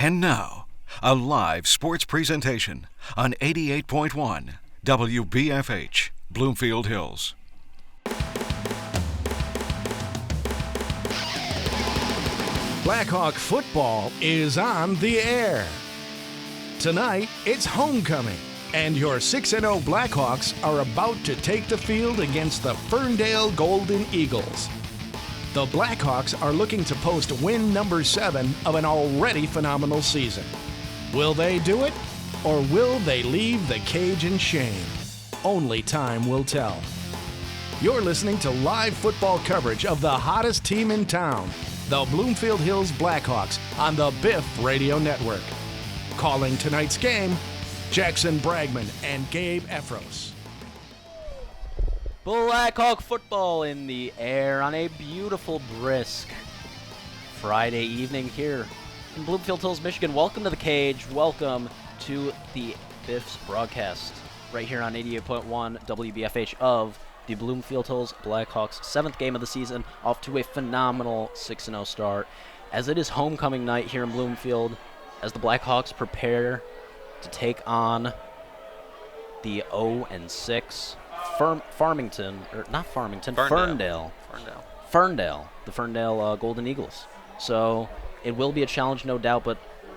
And now, a live sports presentation on 88.1 WBFH, Bloomfield Hills. Blackhawk football is on the air. Tonight, it's homecoming, and your 6-0 Blackhawks are about to take the field against the Ferndale Golden Eagles. The Blackhawks are looking to post win number 7 of an already phenomenal season. Will they do it, or will they leave the cage in shame? Only time will tell. You're listening to live football coverage of the hottest team in town, the Bloomfield Hills Blackhawks, on the Biff Radio Network. Calling tonight's game, Jackson Bragman and Gabe Efros. Blackhawk football in the air on a beautiful, brisk Friday evening here in Bloomfield Hills, Michigan. Welcome to the cage. Welcome to the Biff's broadcast right here on 88.1 WBFH of the Bloomfield Hills Blackhawks' 7th game of the season, off to a phenomenal 6-0 start, as it is homecoming night here in Bloomfield, as the Blackhawks prepare to take on the 0-6 Ferndale, the Ferndale Golden Eagles. So it will be a challenge, no doubt, but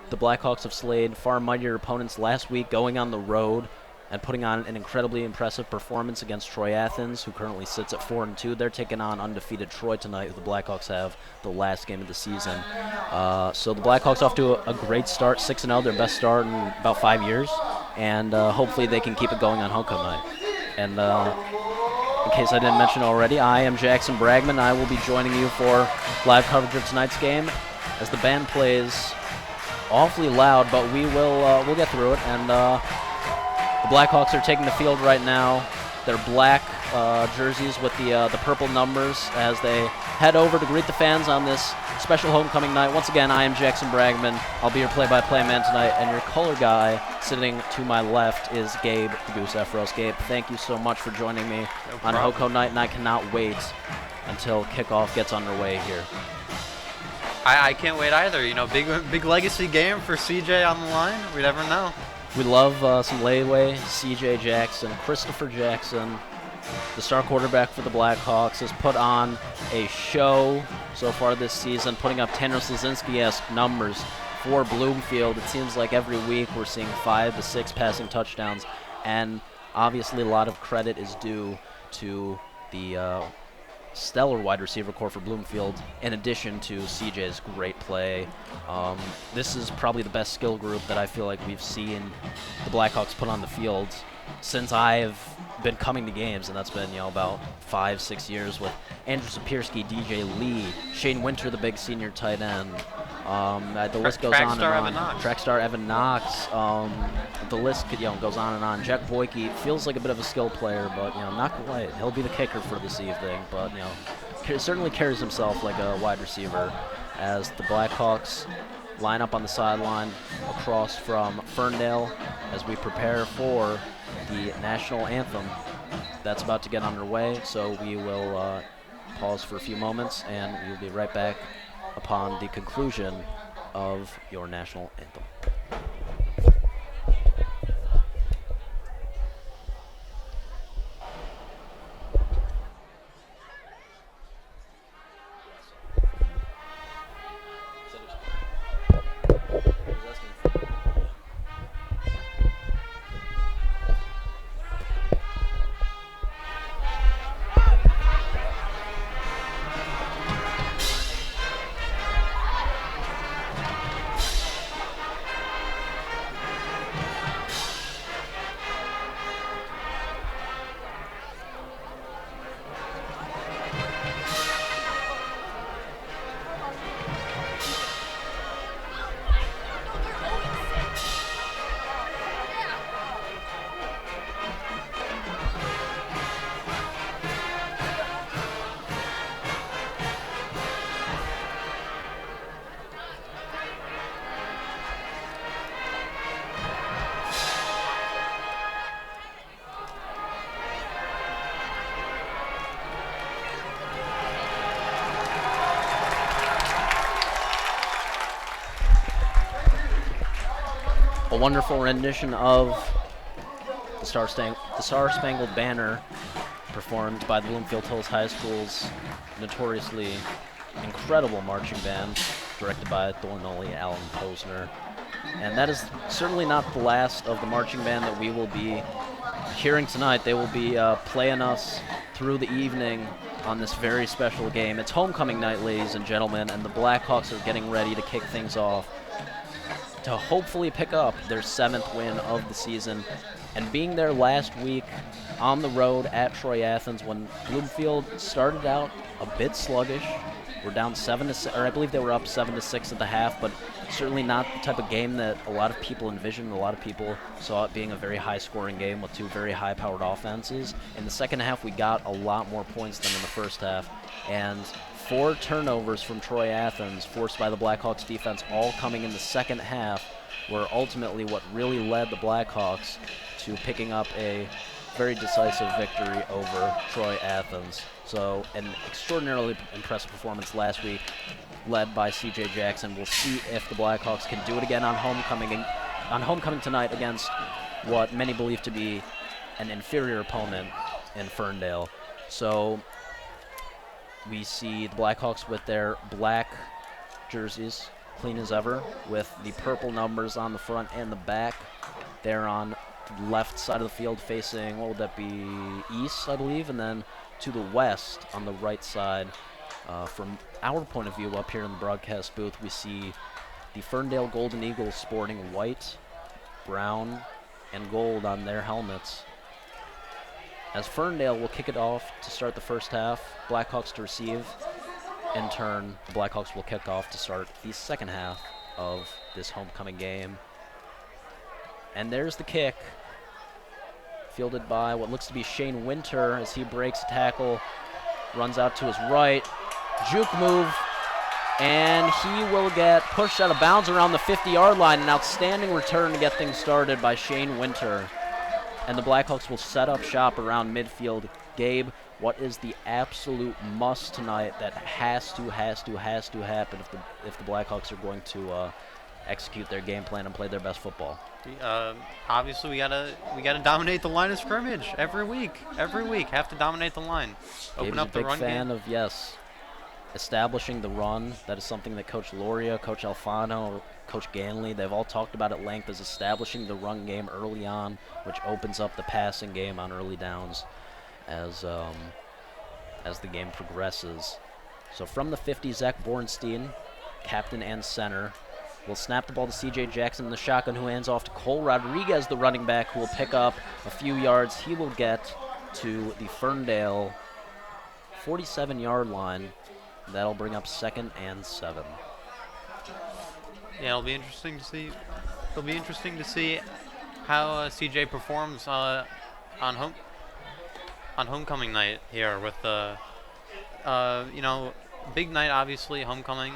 the Blackhawks have slayed far mightier opponents last week, going on the road and putting on an incredibly impressive performance against Troy Athens, who currently sits at 4-2. They're taking on undefeated Troy tonight, who the Blackhawks have the last game of the season. So the Blackhawks off to a great start, 6-0, their best start in about 5 years, and hopefully they can keep it going on homecoming night. And in case I didn't mention already, I am Jackson Bragman. I will be joining you for live coverage of tonight's game, as the band plays awfully loud, but we'll get through it. And the Blackhawks are taking the field right now. Their black jerseys with the purple numbers, as they head over to greet the fans on this special homecoming night. Once again, I am Jackson Bragman. I'll be your play-by-play man tonight, and your color guy sitting to my left is Gabe the Goose Efros. Gabe, thank you so much for joining me on HoCo night, and I cannot wait until kickoff gets underway here. I can't wait either. You know, big legacy game for CJ on the line. We never know. We love some layaway. CJ Jackson, Christopher Jackson, the star quarterback for the Blackhawks, has put on a show so far this season, putting up Tanner Slazinski-esque numbers for Bloomfield. It seems like every week we're seeing 5 to 6 passing touchdowns, and obviously a lot of credit is due to the stellar wide receiver core for Bloomfield, in addition to CJ's great play. This is probably the best skill group that I feel like we've seen the Blackhawks put on the field since I've been coming to games, and that's been, about 5-6 years, with Andrew Sapirski, DJ Lee, Shane Winter, the big senior tight end. The list goes on and on. Track star Evan Knox. The list goes on and on. Jack Boyke feels like a bit of a skill player, but not quite. He'll be the kicker for this evening, but certainly carries himself like a wide receiver, as the Blackhawks line up on the sideline across from Ferndale as we prepare for the national anthem that's about to get underway. So we will pause for a few moments, and we'll be right back upon the conclusion of your national anthem. a wonderful rendition of the Star-Spangled Banner performed by the Bloomfield Hills High School's notoriously incredible marching band, directed by Thornolly Alan Posner. And that is certainly not the last of the marching band that we will be hearing tonight. They will be playing us through the evening on this very special game. It's homecoming night, ladies and gentlemen, and the Blackhawks are getting ready to kick things off to hopefully pick up their 7th win of the season. And being there last week on the road at Troy Athens when Bloomfield started out a bit sluggish. We're down 7-6, or I believe they were up 7-6 at the half, but certainly not the type of game that a lot of people envisioned. A lot of people saw it being a very high-scoring game with 2 very high-powered offenses. In the second half, we got a lot more points than in the first half, and 4 turnovers from Troy Athens forced by the Blackhawks defense, all coming in the second half, were ultimately what really led the Blackhawks to picking up a very decisive victory over Troy Athens. So an extraordinarily impressive performance last week, led by C.J. Jackson. We'll see if the Blackhawks can do it again on homecoming tonight against what many believe to be an inferior opponent in Ferndale. So we see the Blackhawks with their black jerseys, clean as ever, with the purple numbers on the front and the back. They're on the left side of the field facing, what would that be, east, I believe, and then to the west on the right side. From our point of view up here in the broadcast booth, we see the Ferndale Golden Eagles sporting white, brown, and gold on their helmets. As Ferndale will kick it off to start the first half, Blackhawks to receive. In turn, the Blackhawks will kick off to start the second half of this homecoming game. And there's the kick, fielded by what looks to be Shane Winter as he breaks a tackle, runs out to his right, juke move, and he will get pushed out of bounds around the 50-yard line. An outstanding return to get things started by Shane Winter. And the Blackhawks will set up shop around midfield. Gabe, what is the absolute must tonight that has to happen if the Blackhawks are going to execute their game plan and play their best football? Obviously, we gotta dominate the line of scrimmage every week. Have to dominate the line. Open up the run game. Gabe's a big fan of establishing the run. That is something that Coach Loria, Coach Alfano, Coach Ganley, they've all talked about at length, as establishing the run game early on, which opens up the passing game on early downs as the game progresses. So from the 50, Zach Bornstein, captain and center, will snap the ball to C.J. Jackson in the shotgun, who hands off to Cole Rodriguez, the running back, who will pick up a few yards. He will get to the Ferndale 47-yard line. That'll bring up 2nd and 7. Yeah, it'll be interesting to see. It'll be interesting to see how CJ performs on homecoming night here with big night, obviously, homecoming,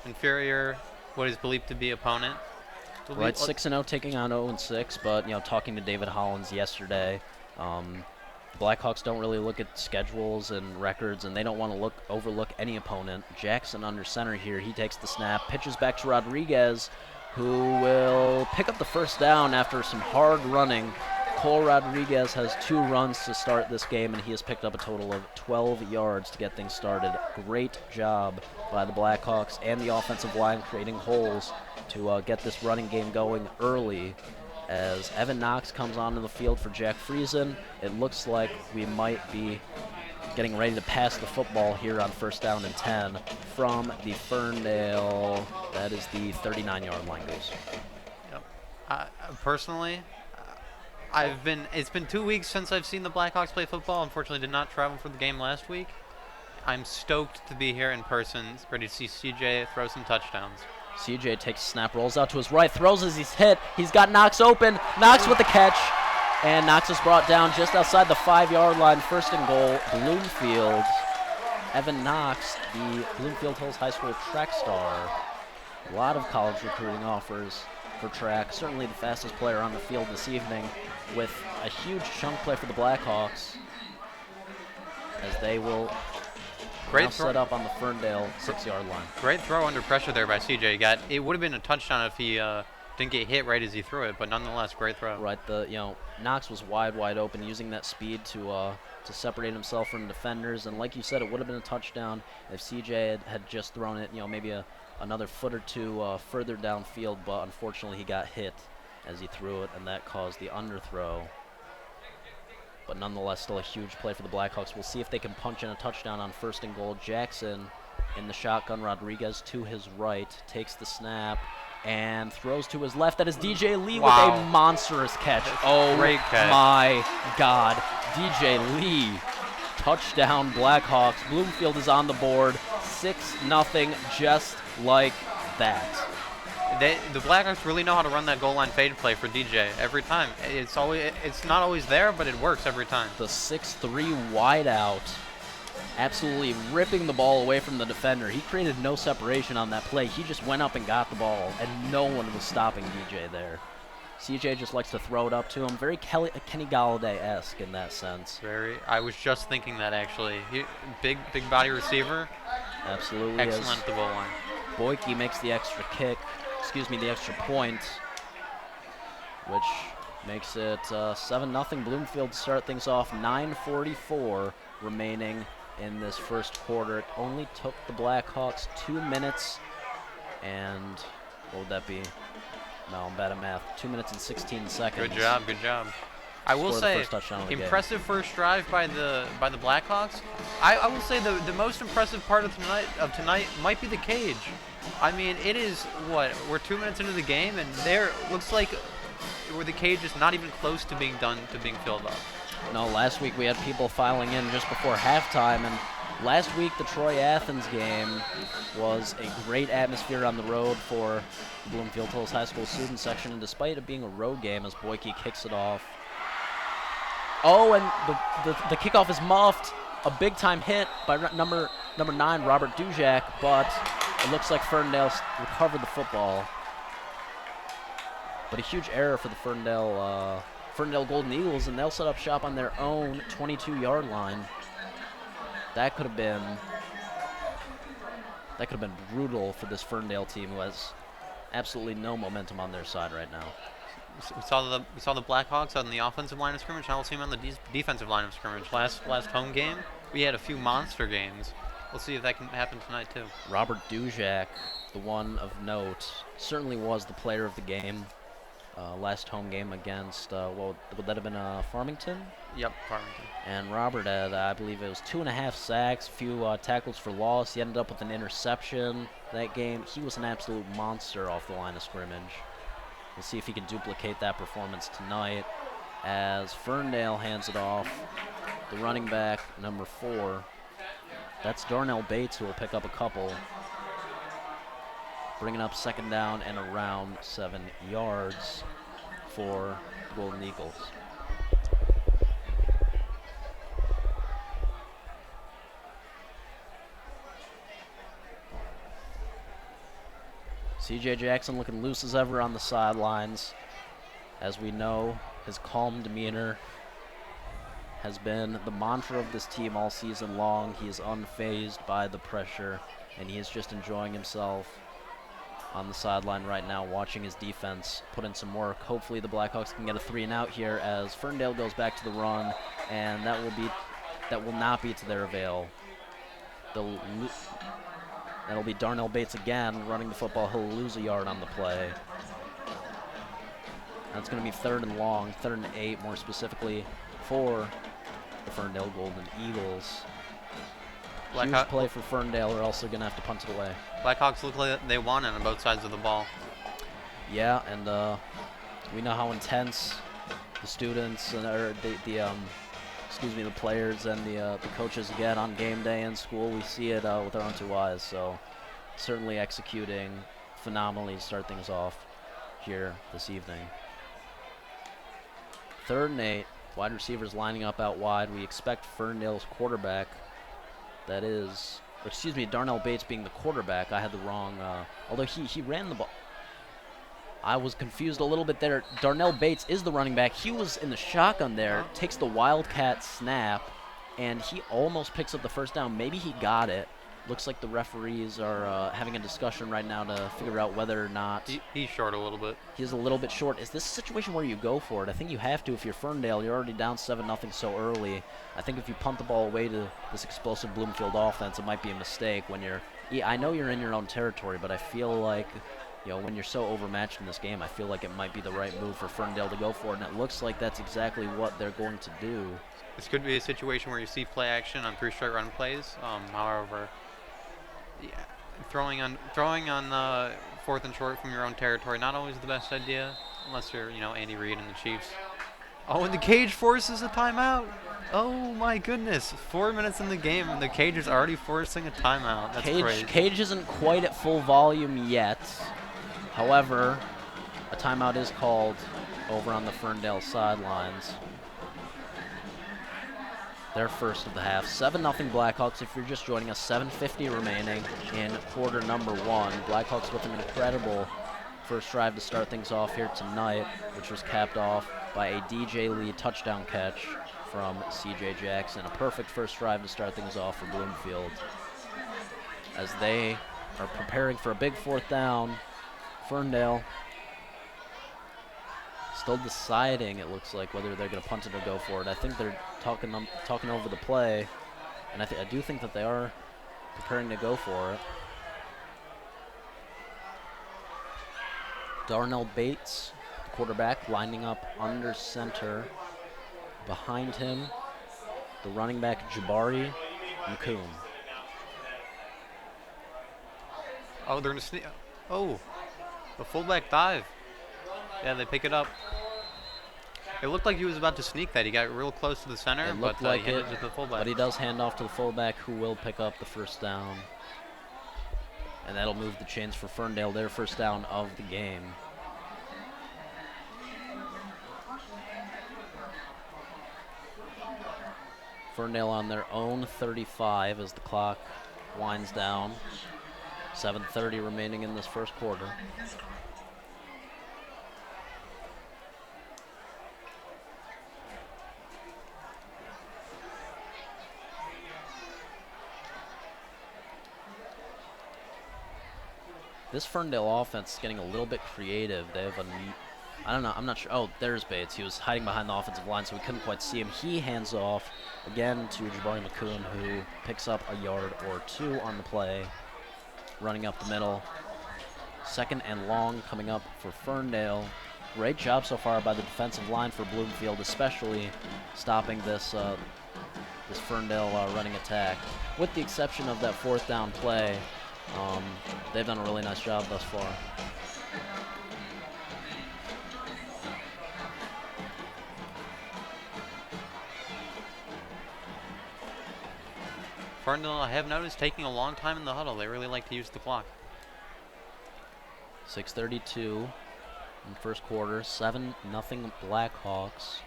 inferior, what is believed to be opponent. Right, 6-0 taking on 0-6, but talking to David Hollins yesterday, Blackhawks don't really look at schedules and records, and they don't want to overlook any opponent. Jackson under center here. He takes the snap, pitches back to Rodriguez, who will pick up the first down after some hard running. Cole Rodriguez has 2 runs to start this game, and he has picked up a total of 12 yards to get things started. Great job by the Blackhawks and the offensive line creating holes to get this running game going early. As Evan Knox comes onto the field for Jack Friesen, it looks like we might be getting ready to pass the football here on 1st down and 10 from the Ferndale. That is the 39-yard line, goes. Yep. Personally, it's been 2 weeks since I've seen the Blackhawks play football. Unfortunately, did not travel for the game last week. I'm stoked to be here in person, ready to see CJ throw some touchdowns. CJ takes a snap, rolls out to his right, throws as he's hit. He's got Knox open. Knox with the catch. And Knox is brought down just outside the 5-yard line. 1st and goal, Bloomfield. Evan Knox, the Bloomfield Hills High School track star. A lot of college recruiting offers for track. Certainly the fastest player on the field this evening, with a huge chunk play for the Blackhawks, as they will now set up on the Ferndale 6-yard line. Great throw under pressure there by CJ. It would have been a touchdown if Didn't get hit right as he threw it, but nonetheless, great throw. Right, Knox was wide open, using that speed to separate himself from defenders. And like you said, it would have been a touchdown if CJ had just thrown it, maybe another foot or two further downfield. But unfortunately, he got hit as he threw it, and that caused the underthrow. But nonetheless, still a huge play for the Blackhawks. We'll see if they can punch in a touchdown on 1st and goal. Jackson in the shotgun. Rodriguez to his right, takes the snap and throws to his left. That is DJ Lee with a monstrous catch. Oh, great catch. My God. DJ Lee. Touchdown Blackhawks. Bloomfield is on the board. 6-0, just like that. The Blackhawks really know how to run that goal line fade play for DJ every time. It's not always there, but it works every time. The 6'3" wideout, absolutely ripping the ball away from the defender. He created no separation on that play. He just went up and got the ball, and no one was stopping DJ there. CJ just likes to throw it up to him. Very Kenny Galladay-esque in that sense. I was just thinking that, actually. Big body receiver. Absolutely. Excellent at the goal line. Boyke makes the extra point, which makes it 7-0 Bloomfield to start things off. 9:44 remaining in this first quarter. It only took the Blackhawks 2 minutes and, what would that be? No, I'm bad at math. 2 minutes and 16 seconds. Good job. I will say, impressive first drive by the Blackhawks. I will say the most impressive part of tonight might be the cage. I mean, it is we're 2 minutes into the game, and there looks like where the cage is not even close to being filled up. No, last week we had people filing in just before halftime, and last week the Troy-Athens game was a great atmosphere on the road for the Bloomfield Hills High School student section, and despite it being a road game, as Boyke kicks it off. Oh, and the kickoff is muffed. A big-time hit by number 9, Robert Dujak, but it looks like Ferndale recovered the football. But a huge error for the Ferndale Golden Eagles, and they'll set up shop on their own 22-yard line. That could have been brutal for this Ferndale team, who has absolutely no momentum on their side right now. We saw the Blackhawks on the offensive line of scrimmage. Now we'll see them on the defensive line of scrimmage. Last home game, we had a few monster games. We'll see if that can happen tonight too. Robert Dujak, the one of note, certainly was the player of the game. Last home game against, would that have been Farmington? Yep, Farmington. And Robert had, I believe it was 2.5 sacks, a few tackles for loss. He ended up with an interception that game. He was an absolute monster off the line of scrimmage. We'll see if he can duplicate that performance tonight as Ferndale hands it off. The running back, number 4. That's Darnell Bates, who will pick up a couple. Bringing up 2nd down and around 7 yards for the Golden Eagles. CJ Jackson looking loose as ever on the sidelines. As we know, his calm demeanor has been the mantra of this team all season long. He is unfazed by the pressure, and he is just enjoying himself on the sideline right now, watching his defense put in some work. Hopefully the Blackhawks can get a 3-and-out here as Ferndale goes back to the run, and that will not be to their avail. That'll be Darnell Bates again running the football. He'll lose a yard on the play. That's going to be 3rd and long, 3rd and 8 more specifically for the Ferndale Golden Eagles. Huge play for Ferndale. They're also going to have to punt it away. Blackhawks look like they won it on both sides of the ball. Yeah, and we know how intense the students and the players and the coaches get on game day in school. We see it with our own 2 eyes. So certainly executing phenomenally to start things off here this evening. 3rd and 8. Wide receivers lining up out wide. We expect Ferndale's quarterback, Darnell Bates being the quarterback. I had the wrong, although he ran the ball. I was confused a little bit there. Darnell Bates is the running back. He was in the shotgun there, takes the Wildcat snap, and he almost picks up the 1st down. Maybe he got it. Looks like the referees are having a discussion right now to figure out whether or not He's short a little bit. he's a little bit short. Is this a situation where you go for it? I think you have to if you're Ferndale. You're already down 7-0 so early. I think if you punt the ball away to this explosive Bloomfield offense, it might be a mistake when you're. Yeah, I know you're in your own territory, but I feel like, when you're so overmatched in this game, I feel like it might be the right move for Ferndale to go for it, and it looks like that's exactly what they're going to do. This could be a situation where you see play action on 3 straight run plays. However, yeah, throwing on 4th and short from your own territory, not always the best idea, unless you're, Andy Reid and the Chiefs. Oh, and the cage forces a timeout. Oh my goodness! 4 minutes in the game, and the cage is already forcing a timeout. That's crazy. Cage isn't quite at full volume yet. However, a timeout is called over on the Ferndale sidelines. Their first of the half. 7-0 Blackhawks. If you're just joining us, 7:50 remaining in quarter number 1. Blackhawks with an incredible first drive to start things off here tonight, which was capped off by a DJ Lee touchdown catch from CJ Jackson. A perfect first drive to start things off for Bloomfield, as they are preparing for a big 4th down. Ferndale still deciding, it looks like, whether they're going to punt it or go for it. I think they're talking over the play, and I do think that they are preparing to go for it. Darnell Bates, the quarterback, lining up under center. Behind him, the running back Jabari McComb. Oh, they're going to sneak. Oh, the fullback dive. Yeah, they pick it up. It looked like he was about to sneak that. He got real close to the center, It looked like he handed it, to the fullback. but he does hand off to the fullback, who will pick up the first down. And that'll move the chains for Ferndale, their first down of the game. Ferndale on their own 35 as the clock winds down. 7:30 remaining in this first quarter. This Ferndale offense is getting a little bit creative. They have I don't know, I'm not sure. Oh, there's Bates. He was hiding behind the offensive line, so we couldn't quite see him. He hands off again to Jabari McComb, who picks up a yard or 2 on the play, running up the middle. 2nd and long coming up for Ferndale. Great job so far by the defensive line for Bloomfield, especially stopping this Ferndale running attack. With the exception of that 4th down play, they've done a really nice job thus far. Ferndale, I have noticed, taking a long time in the huddle. They really like to use the clock. 6:32 in the first quarter. 7-0 Blackhawks.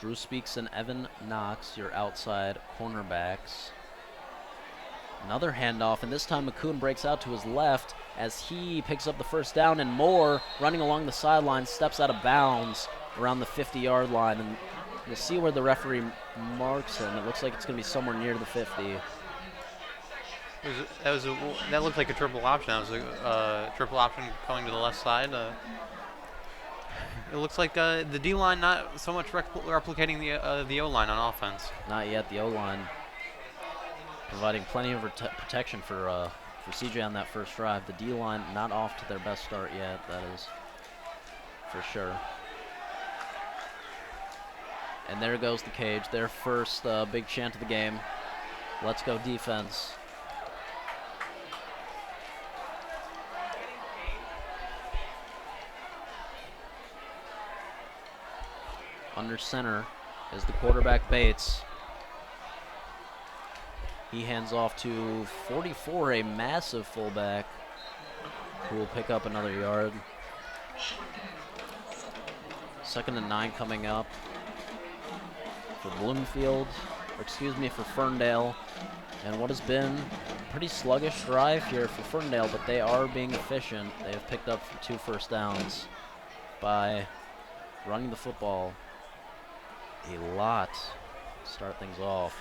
Drew Speaks and Evan Knox, your outside cornerbacks. Another handoff, and this time McCoon breaks out to his left as he picks up the first down, and Moore, running along the sideline, steps out of bounds around the 50-yard line. And you'll see where the referee marks him. It looks like it's going to be somewhere near the 50. That looked like a triple option. That was a triple option coming to the left side. It looks like the D-line not so much replicating the O-line on offense. Not yet. The O-line providing plenty of protection for CJ on that first drive. The D-line not off to their best start yet, that is for sure. And there goes the cage, their first big chant of the game. Let's go defense. Under center is the quarterback Bates. He hands off to 44, a massive fullback, who will pick up another yard. 2nd and 9 coming up for Bloomfield, or excuse me, for Ferndale. And what has been a pretty sluggish drive here for Ferndale, but they are being efficient. They have picked up 2 first downs by running the football a lot to start things off.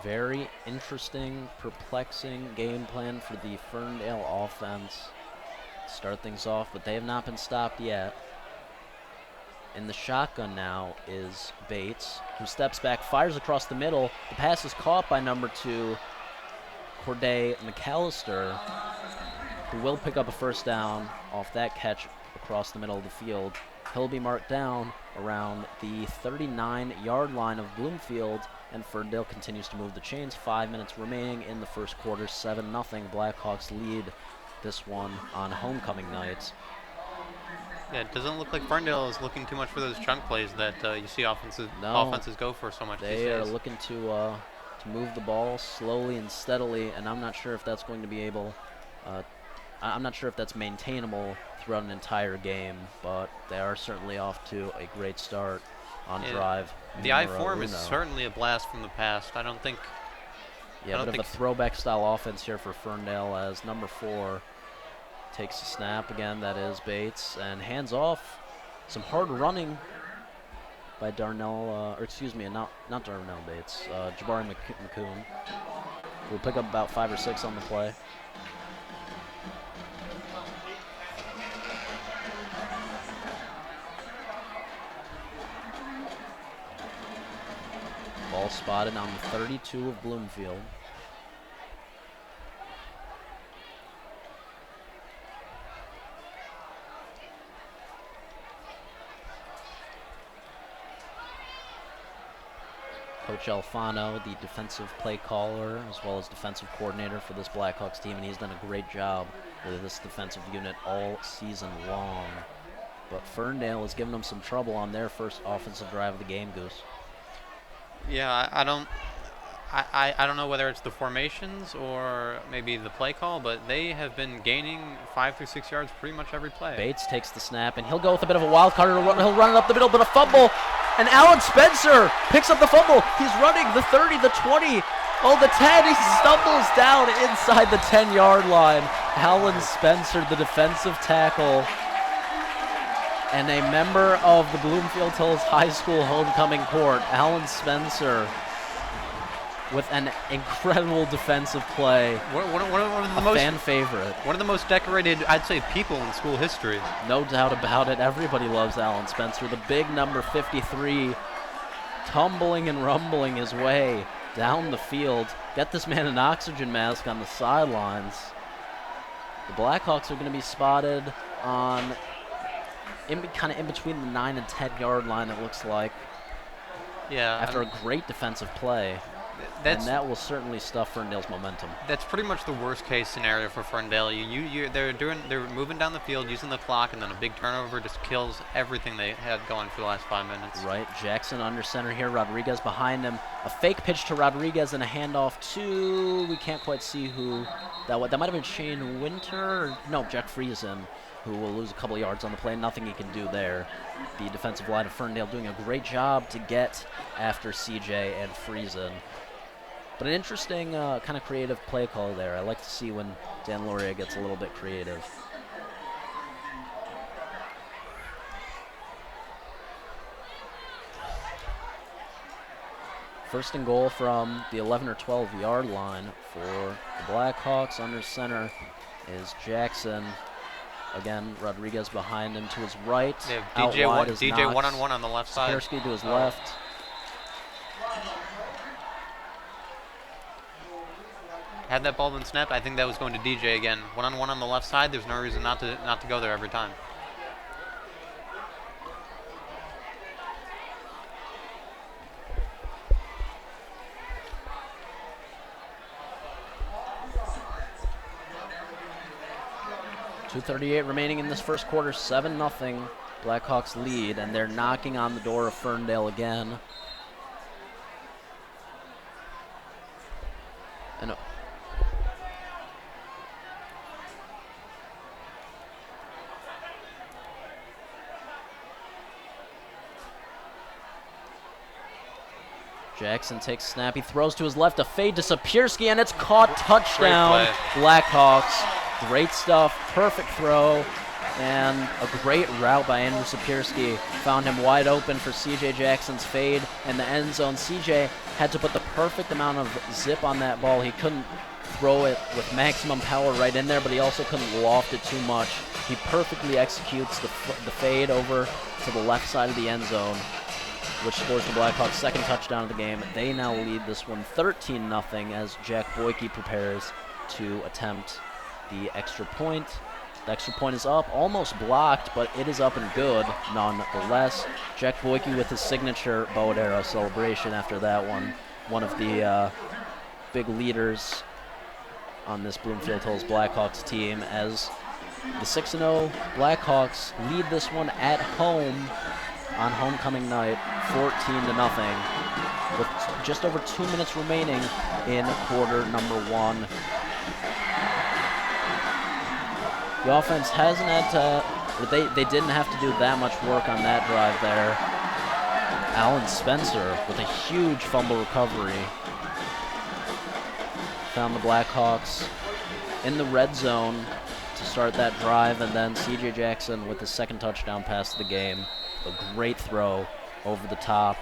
Very interesting, perplexing game plan for the Ferndale offense. Start things off, but they have not been stopped yet. In the shotgun now is Bates, who steps back, fires across the middle. The pass is caught by number 2, Corday McAllister, who will pick up a first down off that catch across the middle of the field. He'll be marked down around the 39-yard line of Bloomfield, and Ferndale continues to move the chains. 5 minutes remaining in the first quarter, 7-0. Blackhawks lead this one on homecoming night. Yeah, it doesn't look like Ferndale is looking too much for those chunk plays that you see offenses go for so much these days. They are looking to move the ball slowly and steadily, and I'm not sure if that's going to be able. I'm not sure if that's maintainable throughout an entire game, but they are certainly off to a great start on drive. The I form is certainly a blast from the past. I don't think. Yeah, a bit of a throwback style offense here for Ferndale as number 4 takes a snap again. That is Bates, and hands off. Some hard running by Darnell, not Darnell Bates, Jabari McCoon. We'll pick up about 5 or 6 on the play. Ball spotted on the 32 of Bloomfield. Coach Alfano, the defensive play caller, as well as defensive coordinator for this Blackhawks team, and he's done a great job with this defensive unit all season long. But Ferndale has given them some trouble on their first offensive drive of the game, Goose. Yeah, I don't know whether it's the formations or maybe the play call, but they have been gaining 5 through 6 yards pretty much every play. Bates takes the snap, and he'll go with a bit of a wild card. He'll run it up the middle, but a fumble. And Alan Spencer picks up the fumble. He's running the 30, the 20, the 10. He stumbles down inside the 10-yard line. Alan Spencer, the defensive tackle, and a member of the Bloomfield Hills High School homecoming court, Alan Spencer, with an incredible defensive play. One of the most fan favorite. One of the most decorated, I'd say, people in school history. No doubt about it. Everybody loves Alan Spencer. The big number 53, tumbling and rumbling his way down the field. Get this man an oxygen mask on the sidelines. The Blackhawks are going to be spotted on kind of in between the 9 and 10-yard line, it looks like. Yeah. After a great defensive play. And that will certainly stuff Ferndale's momentum. That's pretty much the worst case scenario for Ferndale. They're moving down the field using the clock, and then a big turnover just kills everything they had going for the last 5 minutes. Right. Jackson under center here. Rodriguez behind him. A fake pitch to Rodriguez and a handoff to, we can't quite see who that was. That might have been Shane Winter. No, Jack Friesen, who will lose a couple of yards on the play. Nothing he can do there. The defensive line of Ferndale doing a great job to get after CJ and Friesen. But an interesting kind of creative play call there. I like to see when Dan Laurier gets a little bit creative. First and goal from the 11 or 12-yard line for the Blackhawks. Under center is Jackson. Again, Rodriguez behind him to his right. They have DJ one-on-one on the left side. Sikorsky to his left. Had that ball been snapped, I think that was going to DJ again. One-on-one on the left side. There's no reason not to go there every time. .238 remaining in this first quarter. 7-0 Blackhawks lead, and they're knocking on the door of Ferndale again. And Jackson takes snap. He throws to his left. A fade to Sapirski, and it's caught. Touchdown, Blackhawks. Great stuff. Perfect throw. And a great route by Andrew Sapirski found him wide open for C.J. Jackson's fade in the end zone. C.J. had to put the perfect amount of zip on that ball. He couldn't throw it with maximum power right in there, but he also couldn't loft it too much. He perfectly executes the fade over to the left side of the end zone, which scores the Blackhawks' second touchdown of the game. They now lead this one 13-0 as Jack Boyke prepares to attempt the extra point. The extra point is up, almost blocked, but it is up and good nonetheless. Jack Boyke with his signature bow and arrow celebration after that one. One of the big leaders on this Bloomfield Hills Blackhawks team as the 6-0 Blackhawks lead this one at home on homecoming night, 14-0, with just over 2 minutes remaining in quarter number one. The offense hasn't had to, they didn't have to do that much work on that drive there. Alan Spencer with a huge fumble recovery found the Blackhawks in the red zone to start that drive, and then C.J. Jackson with his second touchdown pass of the game. A great throw over the top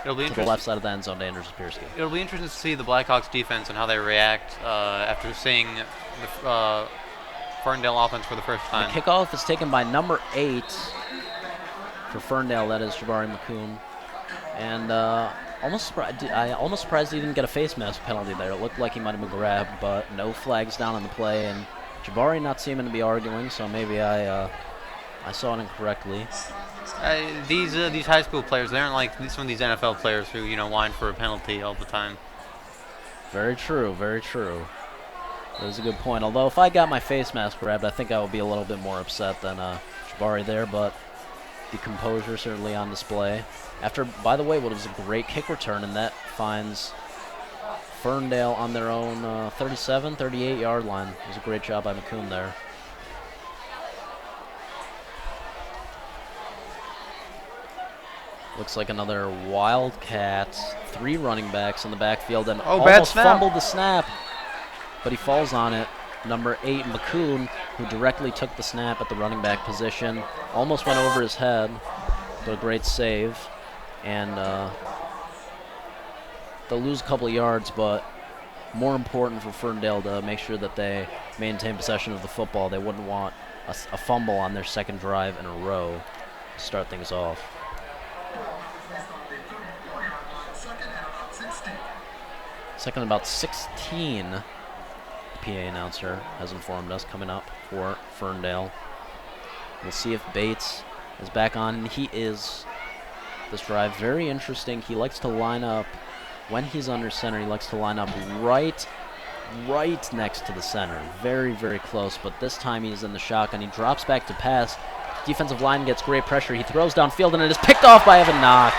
to the left side of the end zone to Andrew Sapirski. It'll be interesting to see the Blackhawks defense and how they react after seeing the Ferndale offense for the first time. The kickoff is taken by number 8 for Ferndale, that is Jabari McCoon. And almost surprised he didn't get a face mask penalty there. It looked like he might have been grabbed, but no flags down on the play. And Jabari not seeming to be arguing, so maybe I saw it incorrectly. These high school players, they aren't like some of these NFL players who, whine for a penalty all the time. Very true, very true. That was a good point. Although if I got my face mask grabbed, I think I would be a little bit more upset than Jabari there, but the composure certainly on display. After, by the way, what was a great kick return, and that finds Ferndale on their own 37, 38-yard line. It was a great job by McCoon there. Looks like another Wildcat. 3 running backs in the backfield, and almost fumbled the snap. But he falls on it. Number 8, McCoon, who directly took the snap at the running back position. Almost went over his head, but a great save. And they'll lose a couple of yards, but more important for Ferndale to make sure that they maintain possession of the football. They wouldn't want a fumble on their second drive in a row to start things off. Second about 16. PA announcer has informed us coming up for Ferndale. We'll see if Bates is back on, and he is. This drive, very interesting. He likes to line up, when he's under center, he likes to line up right next to the center. Very, very close, but this time he's in the shotgun. He drops back to pass. Defensive line gets great pressure. He throws downfield, and it is picked off by Evan Knox.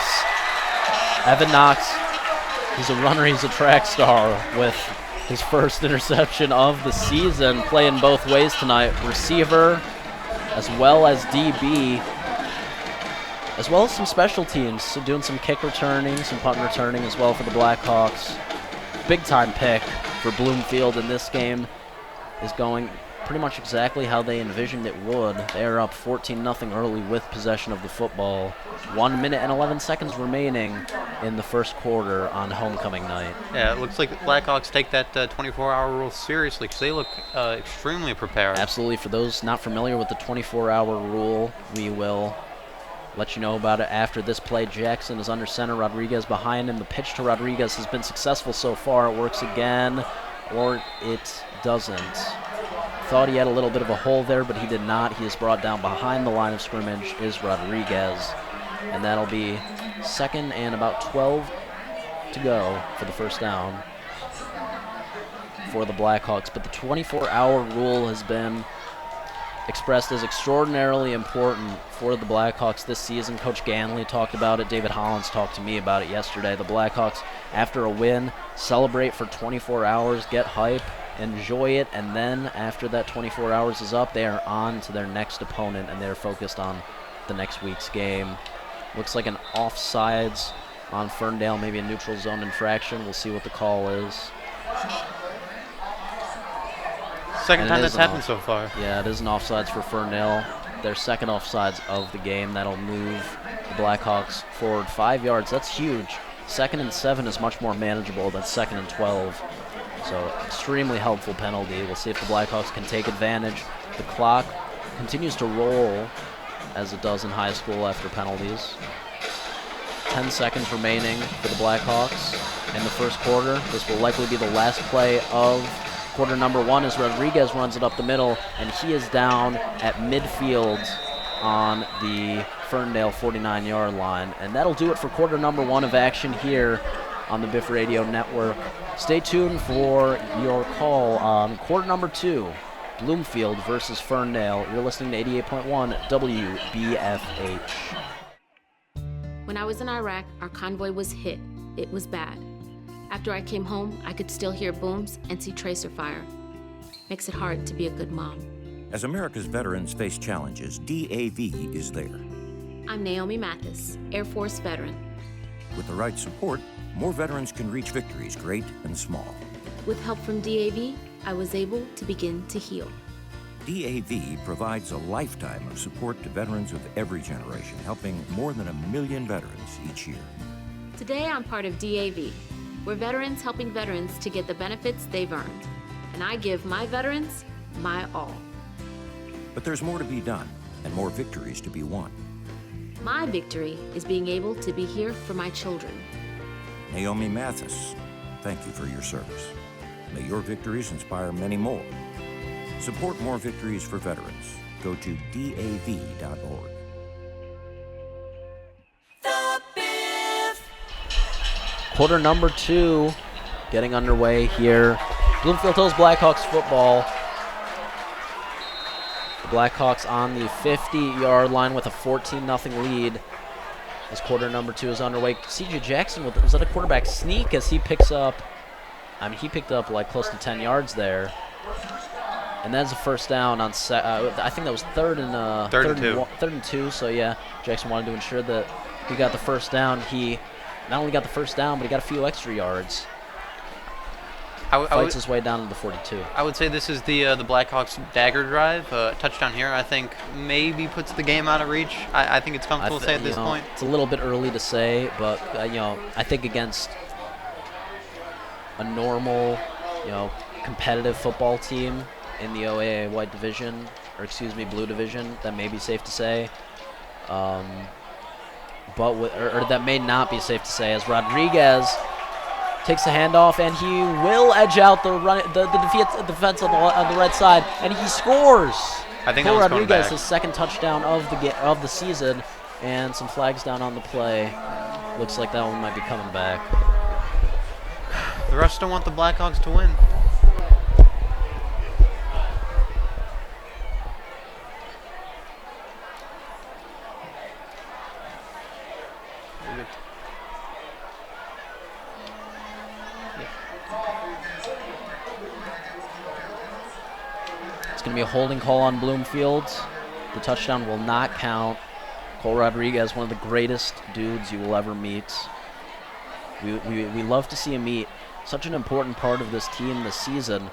Evan Knox, he's a runner, he's a track star with his first interception of the season, playing both ways tonight. Receiver, as well as DB, as well as some special teams. So doing some kick returning, some punt returning as well for the Blackhawks. Big time pick for Bloomfield in this game is going pretty much exactly how they envisioned it would. They are up 14-0 early with possession of the football. 1 minute and 11 seconds remaining in the first quarter on homecoming night. Yeah, it looks like the Blackhawks take that 24-hour rule seriously because they look extremely prepared. Absolutely. For those not familiar with the 24-hour rule, we will let you know about it after this play. Jackson is under center, Rodriguez behind him. The pitch to Rodriguez has been successful so far. It works again, or it doesn't. Thought he had a little bit of a hole there, but he did not. He is brought down behind the line of scrimmage is Rodriguez. And that'll be second and about 12 to go for the first down for the Blackhawks. But the 24-hour rule has been expressed as extraordinarily important for the Blackhawks this season. Coach Ganley talked about it. David Hollins talked to me about it yesterday. The Blackhawks, after a win, celebrate for 24 hours, get hype, enjoy it, and then after that 24 hours is up, they are on to their next opponent, and they're focused on the next week's game. Looks like an offsides on Ferndale, maybe a neutral zone infraction. We'll see what the call is. Second time that's happened so far. Yeah, it is an offsides for Ferndale. Their second offsides of the game. That'll move the Blackhawks forward 5 yards. That's huge. 2nd and 7 is much more manageable than 2nd and 12. So extremely helpful penalty. We'll see if the Blackhawks can take advantage. The clock continues to roll as it does in high school after penalties. 10 seconds remaining for the Blackhawks in the first quarter. This will likely be the last play of quarter number 1 as Rodriguez runs it up the middle, and he is down at midfield on the Ferndale 49-yard line. And that'll do it for quarter number 1 of action here on the BIF Radio Network. Stay tuned for your call on quarter number 2, Bloomfield versus Ferndale. You're listening to 88.1 WBFH. When I was in Iraq, our convoy was hit. It was bad. After I came home, I could still hear booms and see tracer fire. Makes it hard to be a good mom. As America's veterans face challenges, DAV is there. I'm Naomi Mathis, Air Force veteran. With the right support, more veterans can reach victories, great and small. With help from DAV, I was able to begin to heal. DAV provides a lifetime of support to veterans of every generation, helping more than 1 million veterans each year. Today, I'm part of DAV. We're veterans helping veterans to get the benefits they've earned. And I give my veterans my all. But there's more to be done and more victories to be won. My victory is being able to be here for my children. Naomi Mathis, thank you for your service. May your victories inspire many more. Support more victories for veterans. Go to DAV.org. Quarter number 2 getting underway here. Bloomfield Hills Blackhawks football. The Blackhawks on the 50-yard line with a 14-0 lead. As quarter number 2 is underway. CJ Jackson, was that a quarterback sneak as he picks up, he picked up like close to 10 yards there. And that's a first down on, I think that was third and two. So yeah, Jackson wanted to ensure that he got the first down. He not only got the first down, but he got a few extra yards. Fights his way down to the 42. I would say this is the Blackhawks dagger drive. Touchdown here, I think, maybe puts the game out of reach. I think it's comfortable to say at this point. It's a little bit early to say, but I think against a normal, competitive football team in the OAA white division, blue division, that may be safe to say. But that may not be safe to say, as Rodriguez takes the handoff and he will edge out the defense on the right side, and he scores. I think that was Rodriguez, his second touchdown of the season, and some flags down on the play. Looks like that one might be coming back. The refs don't want the Blackhawks to win. It's going to be a holding call on Bloomfield. The touchdown will not count. Cole Rodriguez, one of the greatest dudes you will ever meet. We love to see him meet. Such an important part of this team this season.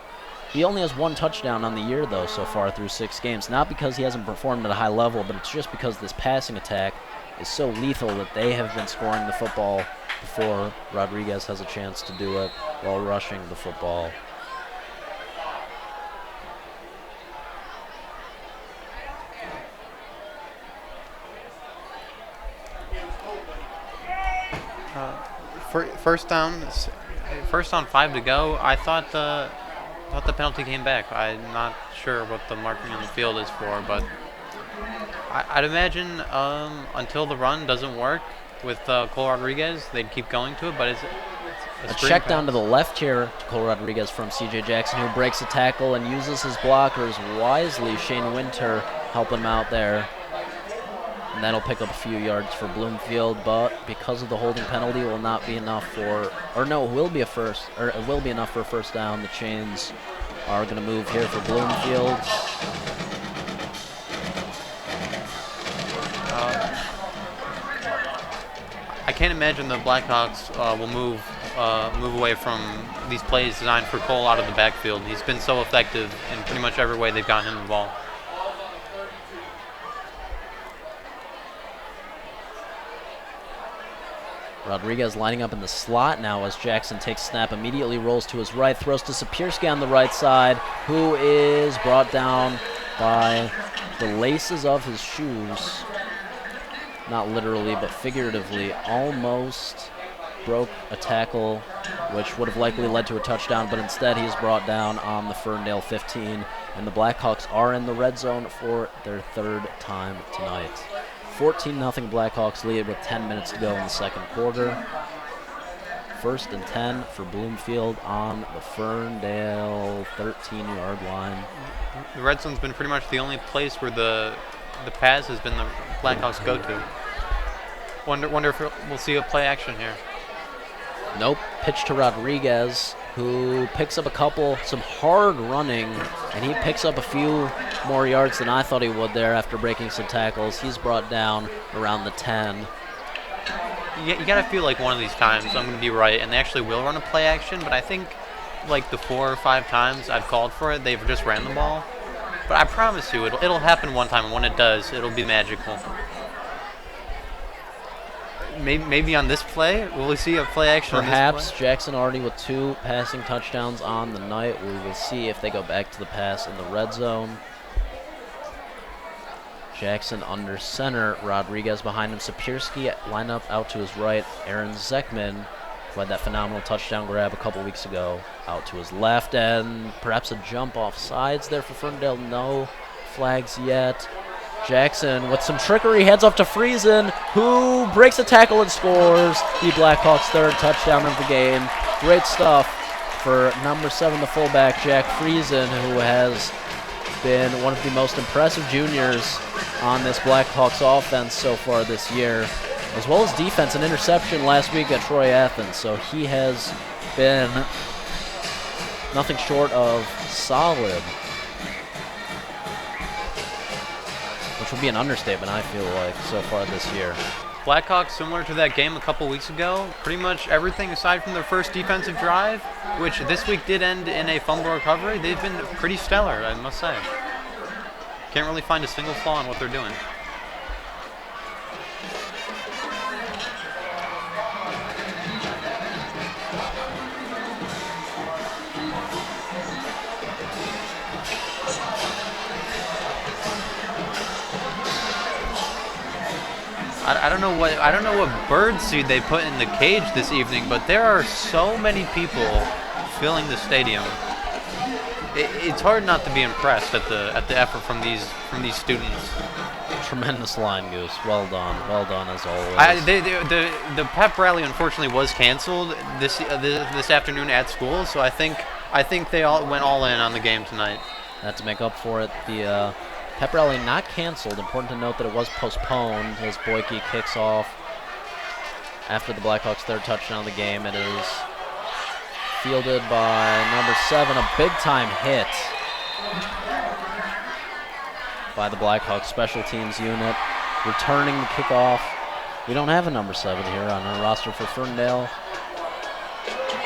He only has 1 touchdown on the year, though, so far through 6 games. Not because he hasn't performed at a high level, but it's just because this passing attack is so lethal that they have been scoring the football before Rodriguez has a chance to do it while rushing the football. First down, 5 to go. I thought the penalty came back. I'm not sure what the marking on the field is for, but I'd imagine until the run doesn't work with Cole Rodriguez, they'd keep going to it. But it's a check down to the left here to Cole Rodriguez from CJ Jackson, who breaks a tackle and uses his blockers wisely. Shane Winter helping him out there. And that'll pick up a few yards for Bloomfield, but because of the holding penalty, will not be enough for, or no, it will be enough for a first down. The chains are going to move here for Bloomfield. I can't imagine the Blackhawks will move move away from these plays designed for Cole out of the backfield. He's been so effective in pretty much every way they've gotten him the ball. Rodriguez lining up in the slot now as Jackson takes snap, immediately rolls to his right, throws to Sapirski on the right side, who is brought down by the laces of his shoes. Not literally, but figuratively, almost broke a tackle, which would have likely led to a touchdown, but instead he's brought down on the Ferndale 15, and the Blackhawks are in the red zone for their third time tonight. 14-0 Blackhawks lead with 10 minutes to go in the second quarter. 1st and 10 for Bloomfield on the Ferndale 13-yard line. The red zone's been pretty much the only place where the pass has been the Blackhawks' go-to. Wonder if we'll see a play action here. Nope. Pitch to Rodriguez, who picks up some hard running, and he picks up a few more yards than I thought he would there after breaking some tackles. He's brought down around the 10. You gotta feel like one of these times I'm gonna be right, and they actually will run a play action, but I think like the 4 or 5 times I've called for it, they've just ran the ball. But I promise you, it'll happen one time, and when it does, it'll be magical. Maybe on this play, will we see a play action on this Perhaps play? Jackson already with 2 passing touchdowns on the night. We will see if they go back to the pass in the red zone. Jackson under center, Rodriguez behind him. Sapirski line up out to his right. Aaron Zekman, who had that phenomenal touchdown grab a couple weeks ago, out to his left, and perhaps a jump off sides there for Ferndale. No flags yet. Jackson with some trickery heads off to Friesen, who breaks a tackle and scores the Blackhawks' 3rd touchdown of the game. Great stuff for number 7, the fullback, Jack Friesen, who has been one of the most impressive juniors on this Blackhawks offense so far this year, as well as defense. An interception last week at Troy Athens, so he has been nothing short of solid, which would be an understatement, I feel like, so far this year. Blackhawks, similar to that game a couple weeks ago, pretty much everything aside from their first defensive drive, which this week did end in a fumble recovery, they've been pretty stellar, I must say. Can't really find a single flaw in what they're doing. I don't know what bird seed they put in the cage this evening, but there are so many people filling the stadium. It's hard not to be impressed at the effort from these students. Tremendous line, Goose. Well done as always. The pep rally unfortunately was canceled this afternoon at school, so I think they all went all in on the game tonight. Had to make up for it. The pep rally not canceled. Important to note that it was postponed as Boyke kicks off after the Blackhawks' 3rd touchdown of the game. It is fielded by number 7, a big-time hit by the Blackhawks special teams unit, returning the kickoff. We don't have a number 7 here on our roster for Ferndale,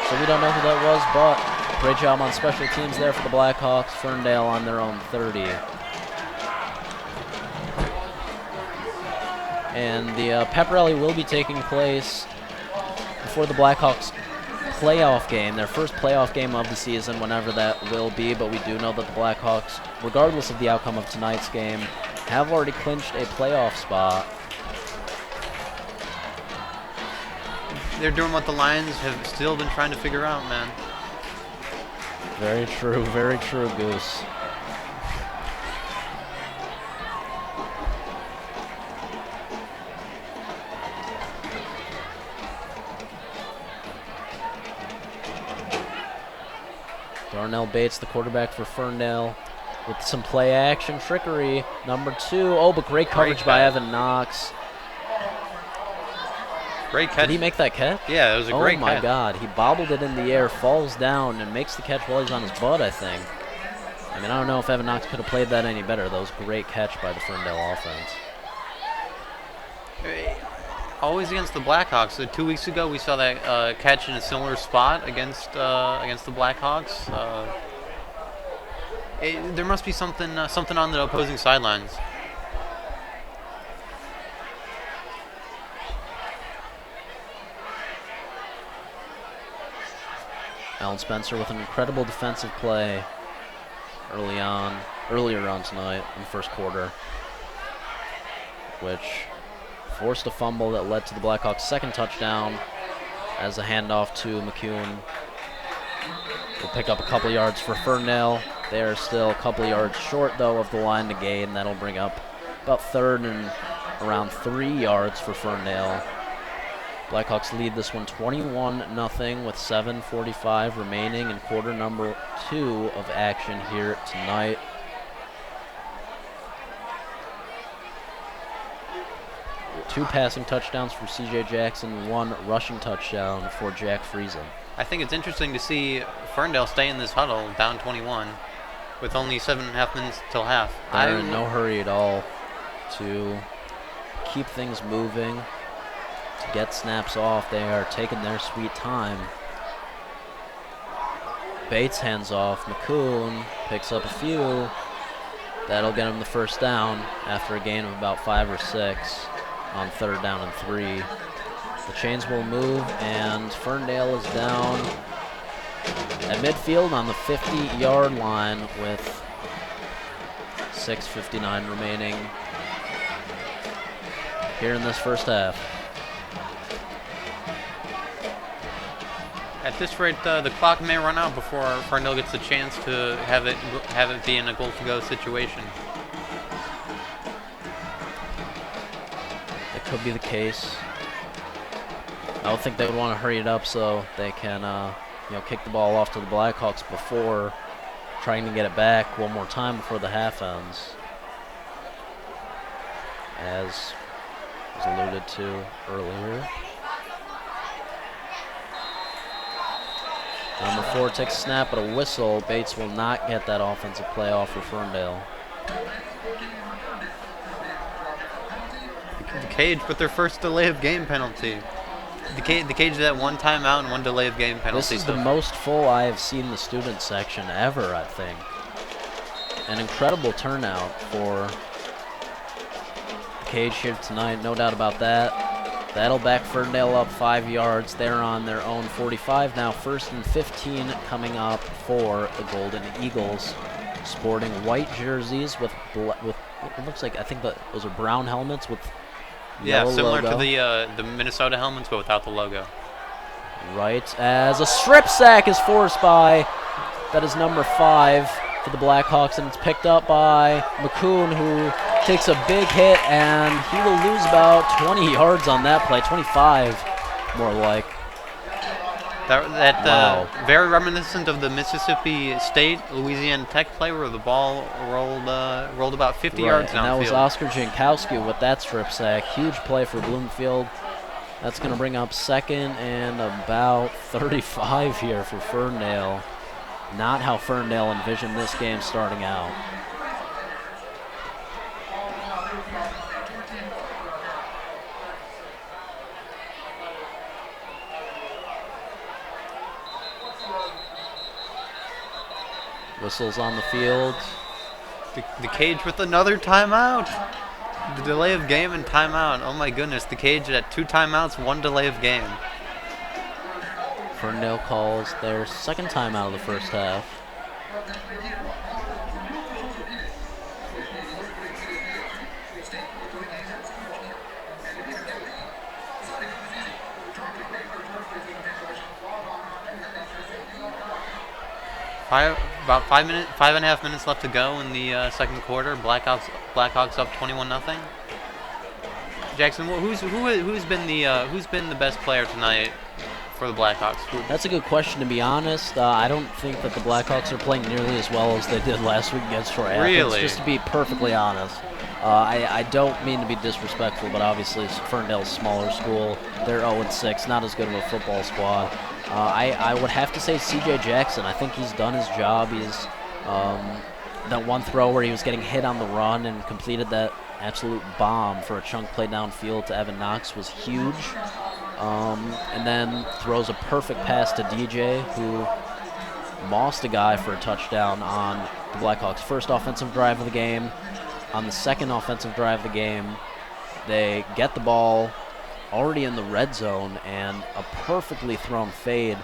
so we don't know who that was, but great job on special teams there for the Blackhawks. Ferndale on their own 30. And the pep rally will be taking place before the Blackhawks playoff game, their first playoff game of the season, whenever that will be. But we do know that the Blackhawks, regardless of the outcome of tonight's game, have already clinched a playoff spot. They're doing what the Lions have still been trying to figure out, man. Very true, Goose. Darnell Bates, the quarterback for Ferndale, with some play action trickery. Number 2. Oh, but great coverage by Evan Knox. Great catch. Did he make that catch? Yeah, it was a great catch. Oh my God, he bobbled it in the air, falls down, and makes the catch while he's on his butt, I think. I mean, I don't know if Evan Knox could have played that any better. That was a great catch by the Ferndale offense. always against the Blackhawks. So 2 weeks ago, we saw that catch in a similar spot against the Blackhawks. There must be something on the opposing sidelines. Alan Spencer with an incredible defensive play earlier on tonight in the first quarter, which forced a fumble that led to the Blackhawks' second touchdown as a handoff to McCune. Will pick up a couple yards for Ferndale. They are still a couple yards short, though, of the line to gain. That'll bring up about third and around 3 yards for Ferndale. Blackhawks lead this one 21-0 with 7:45 remaining in quarter number 2 of action here tonight. Two passing touchdowns for C.J. Jackson, 1 rushing touchdown for Jack Friesen. I think it's interesting to see Ferndale stay in this huddle down 21 with only 7.5 minutes till half. They're in no hurry at all to keep things moving, to get snaps off. They are taking their sweet time. Bates hands off. McCune picks up a few. That'll get him the first down after a gain of about 5 or 6 on 3rd down and 3. The chains will move, and Ferndale is down at midfield on the 50-yard line with 6:59 remaining here in this first half. At this rate, the clock may run out before Ferndale gets a chance to have it be in a goal-to-go situation. That could be the case. I would think they would want to hurry it up so they can, kick the ball off to the Blackhawks before trying to get it back one more time before the half ends, as was alluded to earlier. Number 4 takes a snap at a whistle. Bates will not get that offensive play off for Ferndale. The Cage with their first delay of game penalty. The Cage that 1 timeout and 1 delay of game penalty. This is the most full I have seen the student section ever, I think. An incredible turnout for the Cage here tonight, no doubt about that. That'll back Ferndale up 5 yards. They're on their own 45 now. 1st and 15 coming up for the Golden Eagles, sporting white jerseys with it looks like, I think those are brown helmets with yellow similar logo. To the Minnesota helmets, but without the logo. Right as a strip sack is forced by, that is number 5 for the Blackhawks, and it's picked up by McCune, who takes a big hit, and he will lose about 20 yards on that play, 25 more like. Wow. Very reminiscent of the Mississippi State Louisiana Tech play where the ball rolled about 50 yards downfield. And that was Oscar Jankowski with that strip sack. Huge play for Bloomfield. That's going to bring up 2nd and about 35 here for Ferndale. Not how Ferndale envisioned this game starting out. Whistles on the field. The Cage with another timeout. The delay of game and timeout. Oh my goodness, the Cage at 2 timeouts, 1 delay of game. Ferndale calls their 2nd timeout of the first half. About 5.5 minutes left to go in the second quarter. Blackhawks up 21-0. Jackson, who's been the best player tonight for the Blackhawks? That's a good question, to be honest. I don't think that the Blackhawks are playing nearly as well as they did last week against Troy Athens. Really? Just to be perfectly honest. I don't mean to be disrespectful, but obviously Ferndale's smaller school. They're 0-6, not as good of a football squad. I would have to say C.J. Jackson. I think he's done his job. He's that one throw where he was getting hit on the run and completed that absolute bomb for a chunk play downfield to Evan Knox was huge. And then throws a perfect pass to DJ, who mossed a guy for a touchdown on the Blackhawks' first offensive drive of the game. On the second offensive drive of the game, they get the ball already in the red zone, and a perfectly thrown fade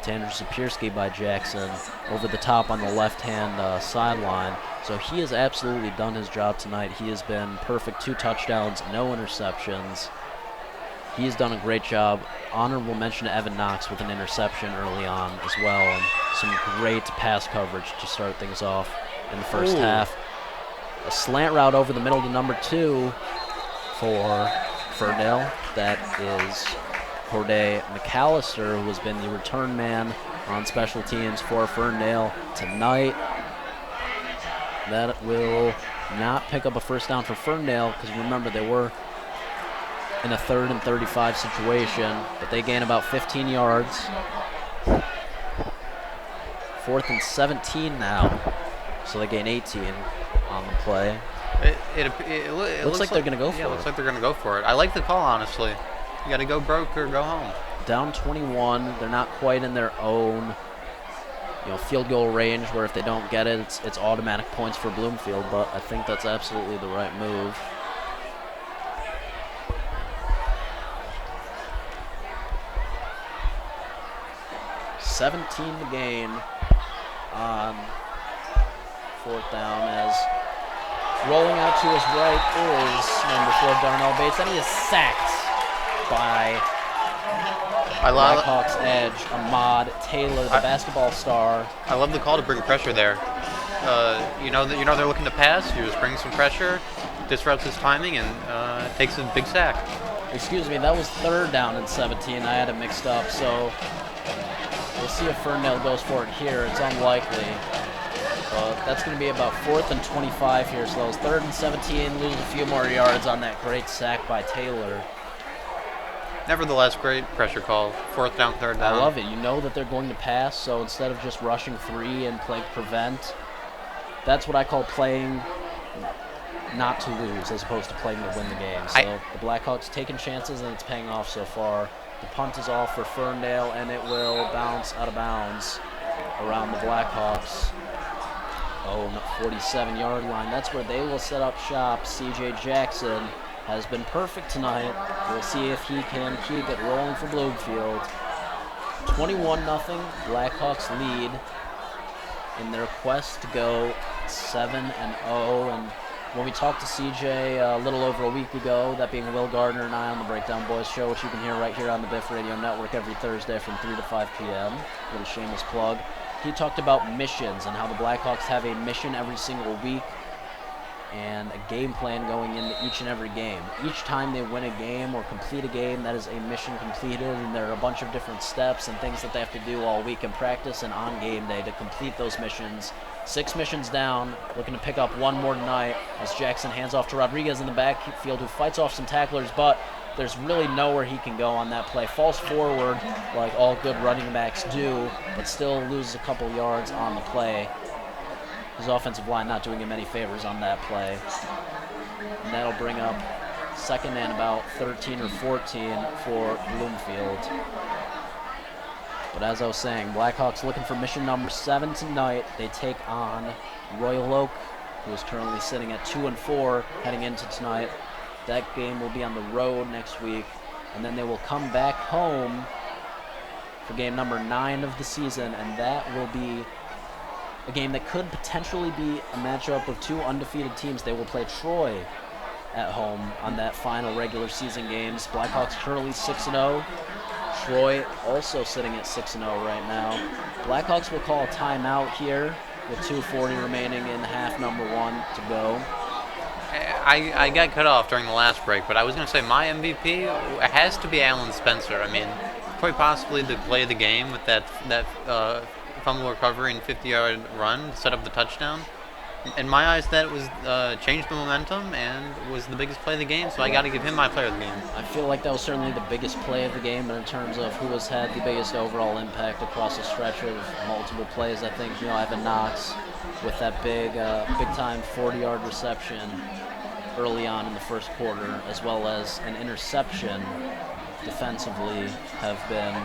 to Andrew Sapirski by Jackson over the top on the left-hand sideline. So he has absolutely done his job tonight. He has been perfect, 2 touchdowns, no interceptions. He's done a great job. Honorable mention to Evan Knox with an interception early on as well, and some great pass coverage to start things off in the first half. A slant route over the middle to number 2 for Ferndale. That is Corday McAllister, who has been the return man on special teams for Ferndale tonight. That will not pick up a first down for Ferndale, because remember, they were in a 3rd and 35 situation, but they gain about 15 yards. 4th and 17 now, so they gain 18 on the play. It looks like they're going to go for it. Yeah, looks like they're going to go for it. I like the call, honestly. You got to go broke or go home. Down 21, they're not quite in their own field goal range, where if they don't get it, it's automatic points for Bloomfield, but I think that's absolutely the right move. $17 to gain on 4th down, as rolling out to his right is number 4, Darnell Bates, and he is sacked by Blackhawks edge Ahmad Taylor, the basketball star. I love the call to bring pressure there. They're looking to pass. You just bring some pressure, disrupts his timing, and takes a big sack. Excuse me, that was 3rd down and 17. I had it mixed up, so we'll see if Ferndale goes for it here. It's unlikely, but that's going to be about 4th and 25 here. So that was 3rd and 17, lose a few more yards on that great sack by Taylor. Nevertheless, great pressure call. 4th down, 3rd down. I love it. You know that they're going to pass, so instead of just rushing 3 and playing prevent, that's what I call playing not to lose as opposed to playing to win the game. So the Blackhawks taking chances, and it's paying off so far. The punt is off for Ferndale, and it will bounce out of bounds around the Blackhawks' own 47-yard line. That's where they will set up shop. CJ Jackson has been perfect tonight. We'll see if he can keep it rolling for Bloomfield. 21-0, Blackhawks lead in their quest to go 7-0. And when we talked to CJ a little over a week ago, that being Will Gardner and I on the Breakdown Boys show, which you can hear right here on the Biff Radio Network every Thursday from 3 to 5 p.m. Little shameless plug. He talked about missions and how the Blackhawks have a mission every single week and a game plan going into each and every game. Each time they win a game or complete a game, that is a mission completed, and there are a bunch of different steps and things that they have to do all week in practice and on game day to complete those missions. 6 missions down, looking to pick up 1 more tonight as Jackson hands off to Rodriguez in the backfield, who fights off some tacklers, but there's really nowhere he can go on that play. Falls forward like all good running backs do, but still loses a couple yards on the play. His offensive line not doing him any favors on that play. And that'll bring up 2nd and about 13 or 14 for Bloomfield. But as I was saying, Blackhawks looking for mission number 7 tonight. They take on Royal Oak, who is currently sitting at 2-4 heading into tonight. That game will be on the road next week. And then they will come back home for game number 9 of the season, and that will be a game that could potentially be a matchup of 2 undefeated teams. They will play Troy at home on that final regular season games. Blackhawks currently 6-0. Troy also sitting at 6-0 right now. Blackhawks will call a timeout here with 2:40 remaining in half number 1 to go. I got cut off during the last break, but I was going to say my MVP has to be Alan Spencer. I mean, quite possibly the play of the game with that fumble recovery and 50-yard run to set up the touchdown. In my eyes, that was changed the momentum and was the biggest play of the game, so I got to give him my player of the game. I feel like that was certainly the biggest play of the game, but in terms of who has had the biggest overall impact across a stretch of multiple plays, I think, Evan Knox with that big-time 40-yard reception early on in the first quarter, as well as an interception defensively, have been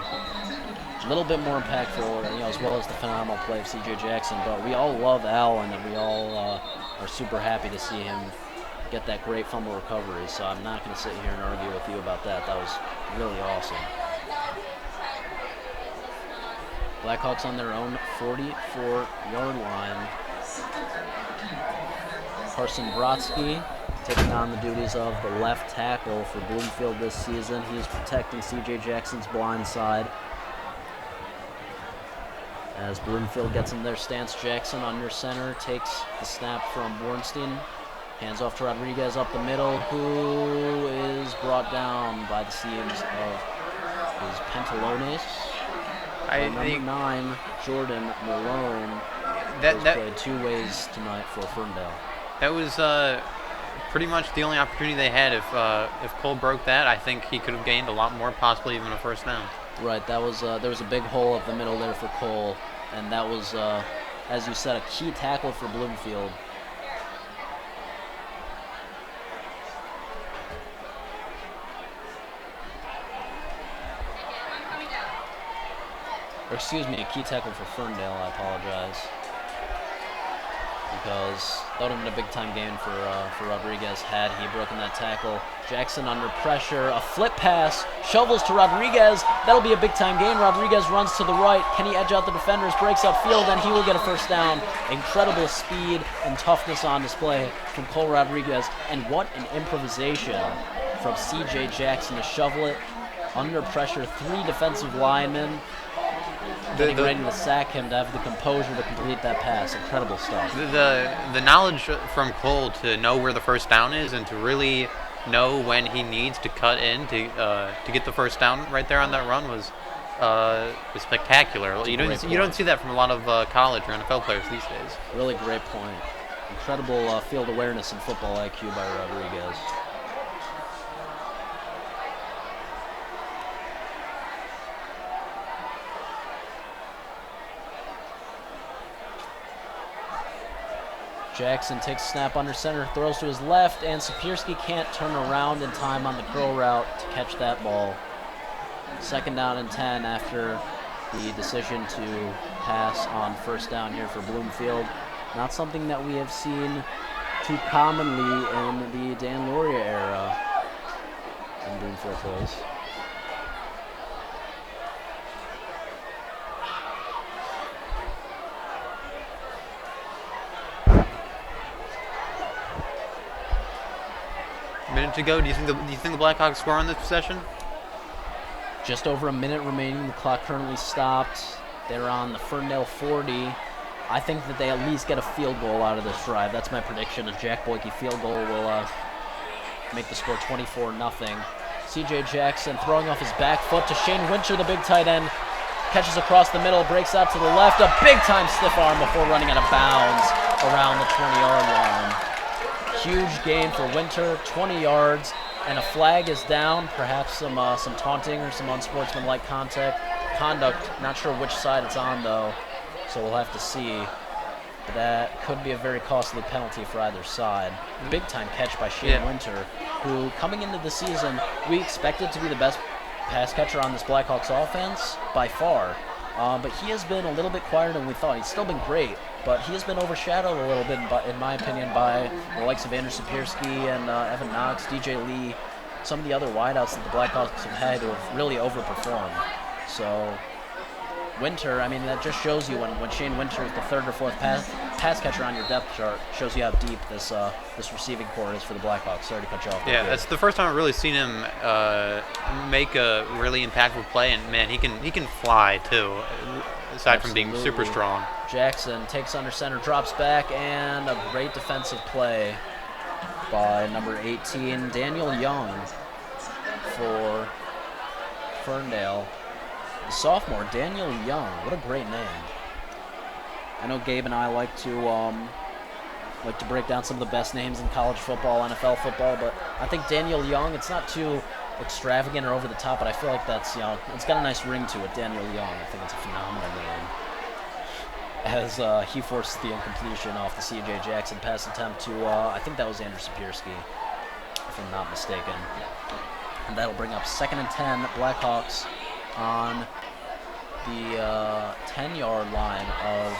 a little bit more impactful, as well as the phenomenal play of C.J. Jackson. But we all love Allen, and we all are super happy to see him get that great fumble recovery. So I'm not going to sit here and argue with you about that. That was really awesome. Blackhawks on their own 44-yard line. Carson Brodsky taking on the duties of the left tackle for Bloomfield this season. He is protecting C.J. Jackson's blind side. As Bloomfield gets in their stance, Jackson under center takes the snap from Bornstein. Hands off to Rodriguez up the middle, who is brought down by the seams of his pantalones. Number 9, Jordan Malone, played 2 ways tonight for Ferndale. That was pretty much the only opportunity they had. If Cole broke that, I think he could have gained a lot more, possibly even a first down. Right, that was there was a big hole up the middle there for Cole, and that was, as you said, a key tackle for Bloomfield. Or excuse me, a key tackle for Ferndale, I apologize. Because that would have been a big-time game for Rodriguez had he broken that tackle. Jackson under pressure, a flip pass, shovels to Rodriguez. That'll be a big-time game. Rodriguez runs to the right. Can he edge out the defenders, breaks upfield, and he will get a first down. Incredible speed and toughness on display from Cole Rodriguez. And what an improvisation from C.J. Jackson to shovel it under pressure. 3 defensive linemen getting ready to sack him, to have the composure to complete that pass. Incredible stuff. The knowledge from Cole to know where the first down is and to really know when he needs to cut in to get the first down right there on that run was spectacular. You don't see that from a lot of college or NFL players these days. Really great point. Incredible field awareness and football IQ by Rodriguez. Jackson takes a snap under center, throws to his left, and Sapirski can't turn around in time on the curl route to catch that ball. 2nd down and 10 after the decision to pass on first down here for Bloomfield. Not something that we have seen too commonly in the Dan Lauria era in Bloomfield Hills. Minute to go. Do you think the Blackhawks score on this possession? Just over a minute remaining. The clock currently stopped. They're on the Ferndale 40. I think that they at least get a field goal out of this drive. That's my prediction. A Jack Boyke field goal will make the score 24-0. C.J. Jackson throwing off his back foot to Shane Winter, the big tight end. Catches across the middle, breaks out to the left. A big-time stiff arm before running out of bounds around the 20-yard line. Huge gain for Winter, 20 yards, and a flag is down. Perhaps some taunting or some unsportsmanlike conduct. Not sure which side it's on, though, so we'll have to see. But that could be a very costly penalty for either side. Big-time catch by Shane Winter, who, coming into the season, we expected to be the best pass catcher on this Blackhawks offense by far. But he has been a little bit quieter than we thought. He's still been great, but he has been overshadowed a little bit, in my opinion, by the likes of Andrew Sapirski and Evan Knox, DJ Lee, some of the other wideouts that the Blackhawks have had who have really overperformed. So Winter, I mean, that just shows you when Shane Winter is the 3rd or 4th pass catcher on your depth chart, shows you how deep this receiving core is for the Blackhawks. Sorry to cut you off. Yeah, that's the first time I've really seen him make a really impactful play, and man, he can fly too. Aside from being super strong. Jackson takes under center, drops back, and a great defensive play by number 18, Daniel Young for Ferndale. The sophomore, Daniel Young. What a great name. I know Gabe and I like to break down some of the best names in college football, NFL football, but I think Daniel Young, it's not too extravagant or over the top, but I feel like that's, it's got a nice ring to it. Daniel Young, I think it's a phenomenal name. As he forces the incompletion off the C.J. Jackson pass attempt to, I think that was Andrew Sapirski. if I'm not mistaken. And that'll bring up 2nd and 10, Blackhawks on the 10-yard line of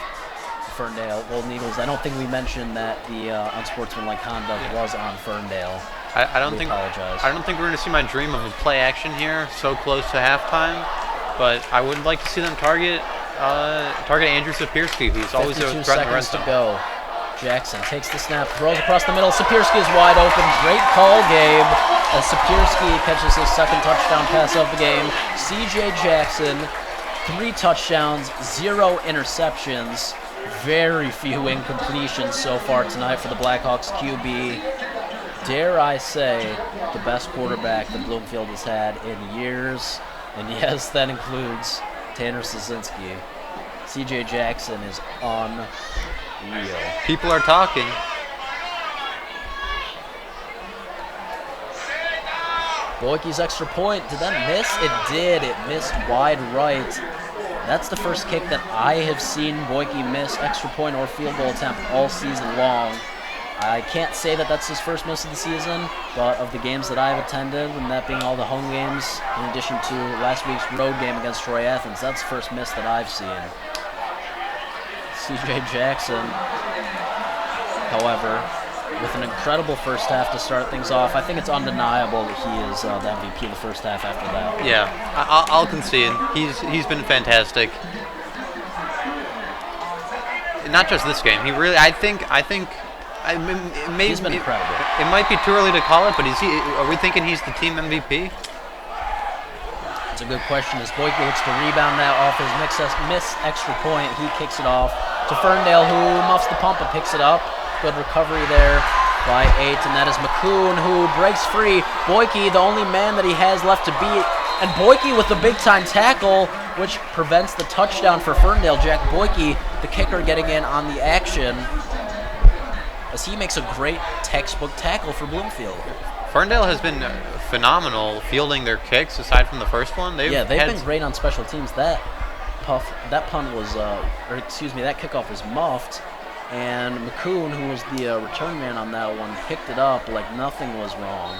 Ferndale Golden Eagles. I don't think we mentioned that the unsportsmanlike conduct was on Ferndale. I don't think apologize. I don't think we're going to see my dream of a play action here so close to halftime, but I would like to see them target Andrew Sapirski, who's always a 52 threat in the red seconds to zone. go. Jackson takes the snap, throws across the middle. Sapirski is wide open. Great call, Gabe. As Sapirski catches his 2nd touchdown pass of the game. C.J. Jackson, 3 touchdowns, 0 interceptions. Very few incompletions so far tonight for the Blackhawks QB. Dare I say, the best quarterback that Bloomfield has had in years. And yes, that includes Tanner Szynski. C.J. Jackson is unreal. People are talking. Boyke's extra point, did that miss? It did. It missed wide right. That's the first kick that I have seen Boyke miss extra point or field goal attempt all season long. I can't say that that's his first miss of the season, but of the games that I've attended, and that being all the home games, in addition to last week's road game against Troy Athens, that's the first miss that I've seen. C.J. Jackson, however, with an incredible first half to start things off. I think it's undeniable that he is the MVP the first half after that. Yeah, I'll concede. He's been fantastic. Not just this game. He really, I think. He's been incredible. It might be too early to call it, but are we thinking he's the team MVP? It's a good question. As Boyke looks to rebound that off his missed extra point, he kicks it off to Ferndale, who muffs the pump but picks it up. Good recovery there by 8, and that is McCoon, who breaks free. Boyke, the only man that he has left to beat, and Boyke with the big-time tackle, which prevents the touchdown for Ferndale. Jack Boyke, the kicker, getting in on the action, as he makes a great textbook tackle for Bloomfield. Ferndale has been phenomenal fielding their kicks aside from the first one. They've been great on special teams. That punt was, that kickoff was muffed, and McCoon, who was the return man on that one, picked it up like nothing was wrong.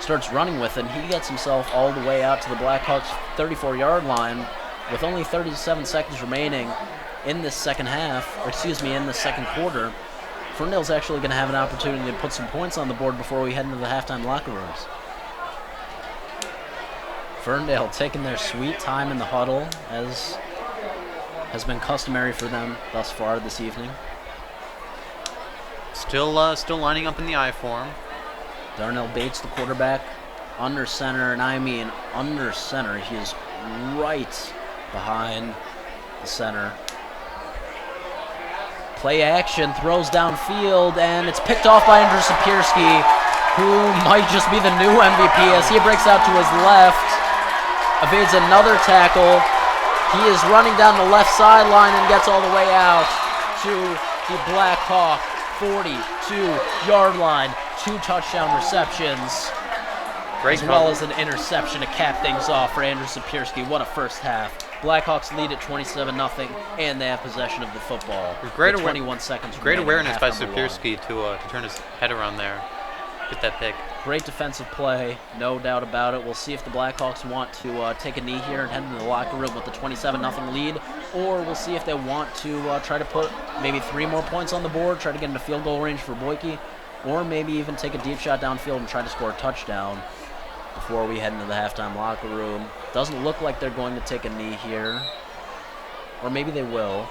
Starts running with it, and he gets himself all the way out to the Blackhawks' 34-yard line with only 37 seconds remaining in this second quarter. Ferndale's actually going to have an opportunity to put some points on the board before we head into the halftime locker rooms. Ferndale taking their sweet time in the huddle, as has been customary for them thus far this evening. Still lining up in the I form. Darnell Bates, the quarterback, under center, and I mean under center. He is right behind the center. Play action, throws downfield, and it's picked off by Andrew Sapirski, who might just be the new MVP as he breaks out to his left, evades another tackle. He is running down the left sideline and gets all the way out to the Blackhawk 42-yard line. 2 touchdown receptions, Great as well as an interception to cap things off for Andrew Sapirski. What a first half. Blackhawks lead at 27-0, and they have possession of the football. Great 21 seconds. Great awareness by Sapirski to turn his head around there, get that pick. Great defensive play, no doubt about it. We'll see if the Blackhawks want to take a knee here and head into the locker room with the 27-0 lead, or we'll see if they want to try to put maybe 3 more points on the board, try to get into field goal range for Boyke, or maybe even take a deep shot downfield and try to score a touchdown before we head into the halftime locker room. Doesn't look like they're going to take a knee here. Or maybe they will.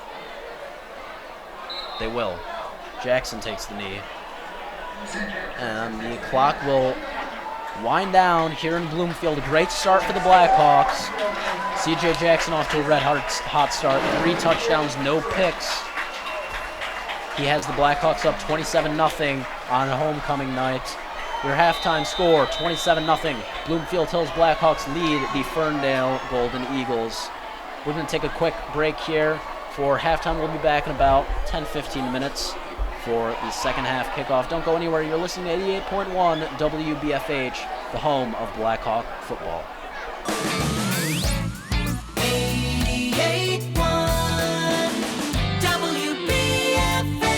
They will. Jackson takes the knee. And the clock will wind down here in Bloomfield. A great start for the Blackhawks. C.J. Jackson off to a red-hot start. 3 touchdowns, no picks. He has the Blackhawks up 27-0 on homecoming night. Your halftime score, 27-0. Bloomfield Hills Blackhawks lead the Ferndale Golden Eagles. We're going to take a quick break here for halftime. We'll be back in about 10-15 minutes for the second half kickoff. Don't go anywhere. You're listening to 88.1 WBFH, the home of Blackhawk football. 88.1 WBFH.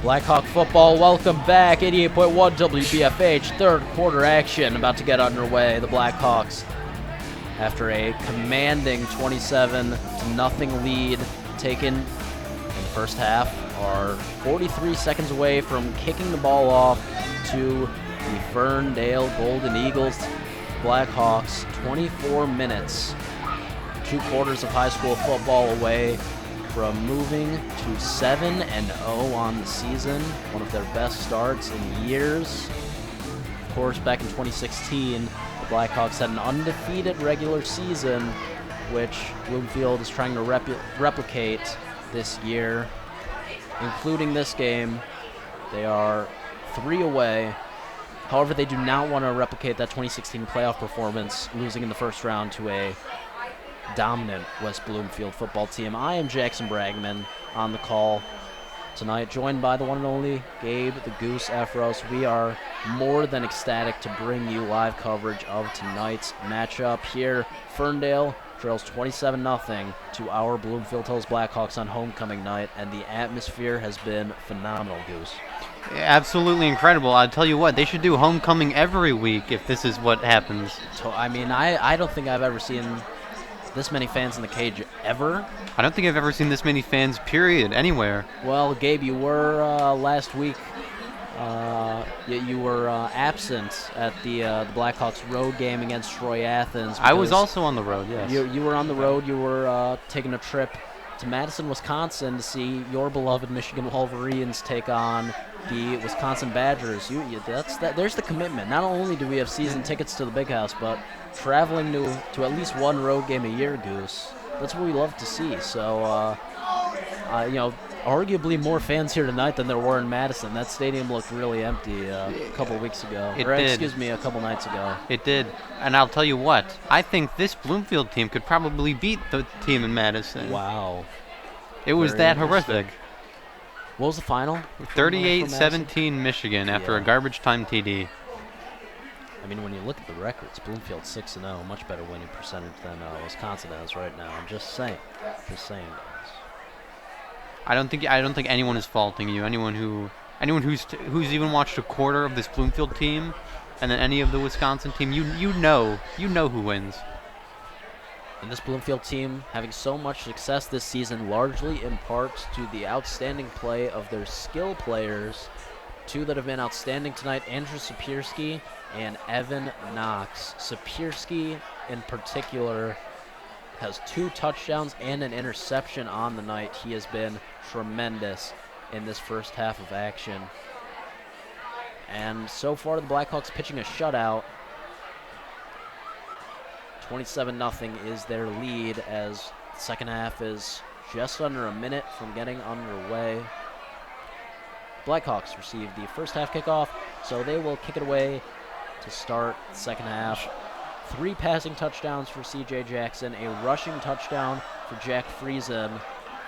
Blackhawk football, welcome back. 88.1 WBFH, third quarter action about to get underway. The Blackhawks, after a commanding 27-0 lead taken in the first half, are 43 seconds away from kicking the ball off to the Ferndale Golden Eagles. Blackhawks, 24 minutes, 2 quarters of high school football away from moving to 7-0 on the season, one of their best starts in years. Of course, back in 2016, the Blackhawks had an undefeated regular season, which Bloomfield is trying to replicate this year, including this game. They are 3 away. However, they do not want to replicate that 2016 playoff performance, losing in the first round to a dominant West Bloomfield football team. I am Jackson Bragman on the call tonight, joined by the one and only Gabe, the Goose Efros. We are more than ecstatic to bring you live coverage of tonight's matchup here. Ferndale trails 27-0 to our Bloomfield Hills Blackhawks on homecoming night, and the atmosphere has been phenomenal, Goose. Absolutely incredible. I'll tell you what, they should do homecoming every week if this is what happens. I mean, I don't think I've ever seen this many fans in the cage ever. I don't think I've ever seen this many fans, period, anywhere. Well, Gabe, you were last week. You were absent at the Blackhawks road game against Troy Athens. I was also on the road, yes. You were on the road. You were taking a trip to Madison, Wisconsin to see your beloved Michigan Wolverines take on the Wisconsin Badgers. There's the commitment. Not only do we have season tickets to the Big House, but traveling to at least one road game a year, Goose. That's what we love to see. So, arguably more fans here tonight than there were in Madison. That stadium looked really empty a couple weeks ago. A couple nights ago. It did. And I'll tell you what, I think this Bloomfield team could probably beat the team in Madison. Wow. It was that horrific. What was the final? 38-17 Michigan after a garbage time TD. I mean, when you look at the records, Bloomfield 6-0, much better winning percentage than Wisconsin has right now. I'm just saying. Guys. I don't think anyone is faulting you. Anyone who's even watched a quarter of this Bloomfield team, and then any of the Wisconsin team, you know who wins. And this Bloomfield team having so much success this season largely in part to the outstanding play of their skill players. 2 that have been outstanding tonight, Andrew Sapirski and Evan Knox. Sapirski in particular has 2 touchdowns and an interception on the night. He has been tremendous in this first half of action. And so far the Blackhawks pitching a shutout. 27-0 is their lead as the second half is just under a minute from getting underway. Blackhawks receive the first half kickoff, so they will kick it away to start the second half. 3 passing touchdowns for C.J. Jackson, a rushing touchdown for Jack Friesen.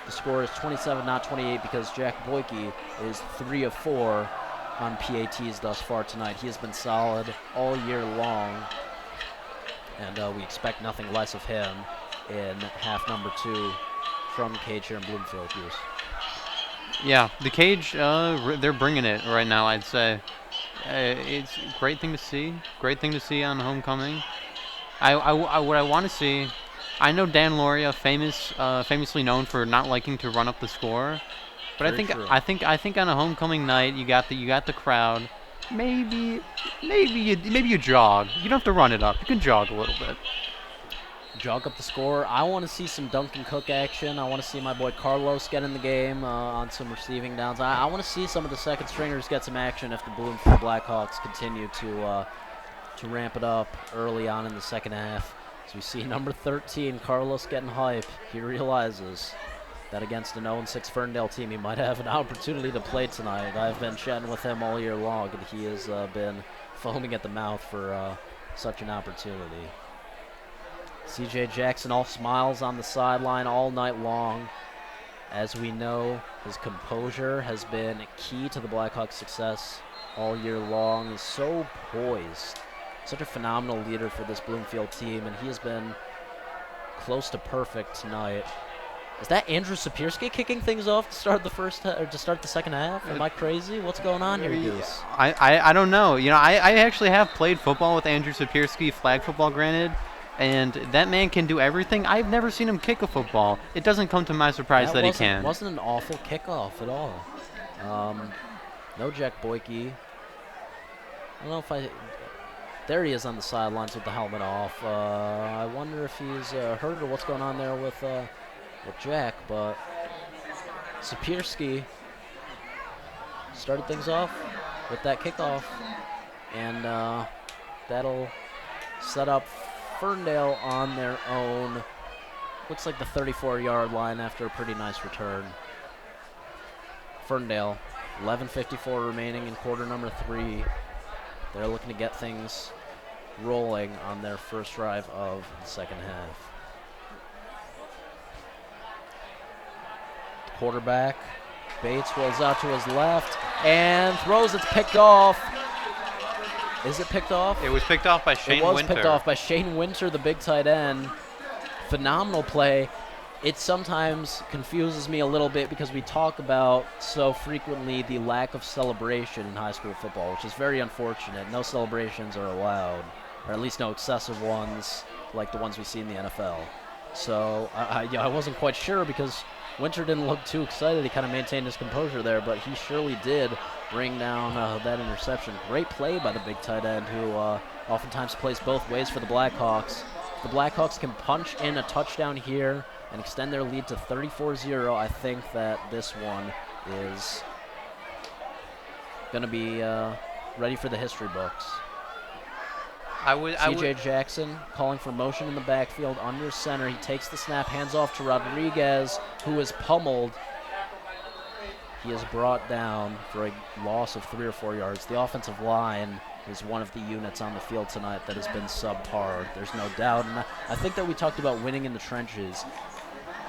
The score is 27, not 28, because Jack Boyke is 3 of 4 on PATs thus far tonight. He has been solid all year long, and we expect nothing less of him in half number 2 from Cage here in Bloomfield. Yes. Yeah, the Cage, they're bringing it right now, I'd say. It's a great thing to see. Great thing to see on homecoming. What I want to see, I know Dan Loria, famously known for not liking to run up the score, but I think on a homecoming night you got the crowd. Maybe you jog. You don't have to run it up. You can jog a little bit. Jog up the score. I want to see some Duncan Cook action. I want to see my boy Carlos get in the game on some receiving downs. I want to see some of the second stringers get some action if the Bloomfield Blackhawks continue to ramp it up early on in the second half. So we see number 13, Carlos, getting hype. He realizes that against an 0-6 Ferndale team, he might have an opportunity to play tonight. I've been chatting with him all year long, and he has been foaming at the mouth for such an opportunity. C.J. Jackson all smiles on the sideline all night long. As we know, his composure has been key to the Blackhawks' success all year long. He's so poised, such a phenomenal leader for this Bloomfield team, and he has been close to perfect tonight. Is that Andrew Sapirski kicking things off to start to start the second half? Am I crazy? What's going on here, Goose? I don't know. I actually have played football with Andrew Sapirski, flag football granted, and that man can do everything. I've never seen him kick a football. It doesn't come to my surprise that he can. It wasn't an awful kickoff at all. No Jack Boyke. I don't know if there he is on the sidelines with the helmet off. I wonder if he's hurt or what's going on there with Jack, but Sapirski started things off with that kickoff, and that'll set up Ferndale on their own. Looks like the 34-yard line after a pretty nice return. Ferndale, 11:54 remaining in quarter number 3. They're looking to get things rolling on their first drive of the second half. Quarterback, Bates rolls out to his left and throws. It's picked off. Is it picked off? It was picked off by Shane Winter. It was picked off by Shane Winter, the big tight end. Phenomenal play. It sometimes confuses me a little bit because we talk about so frequently the lack of celebration in high school football, which is very unfortunate. No celebrations are allowed, or at least no excessive ones like the ones we see in the NFL. So I wasn't quite sure because Winter didn't look too excited. He kind of maintained his composure there, but he surely did bring down that interception. Great play by the big tight end who oftentimes plays both ways for the Blackhawks. The Blackhawks can punch in a touchdown here and extend their lead to 34-0. I think that this one is going to be ready for the history books. CJ Jackson calling for motion in the backfield under center. He takes the snap, hands off to Rodriguez, who is pummeled. He is brought down for a loss of 3 or 4 yards. The offensive line is one of the units on the field tonight that has been subpar. There's no doubt. And I think that we talked about winning in the trenches.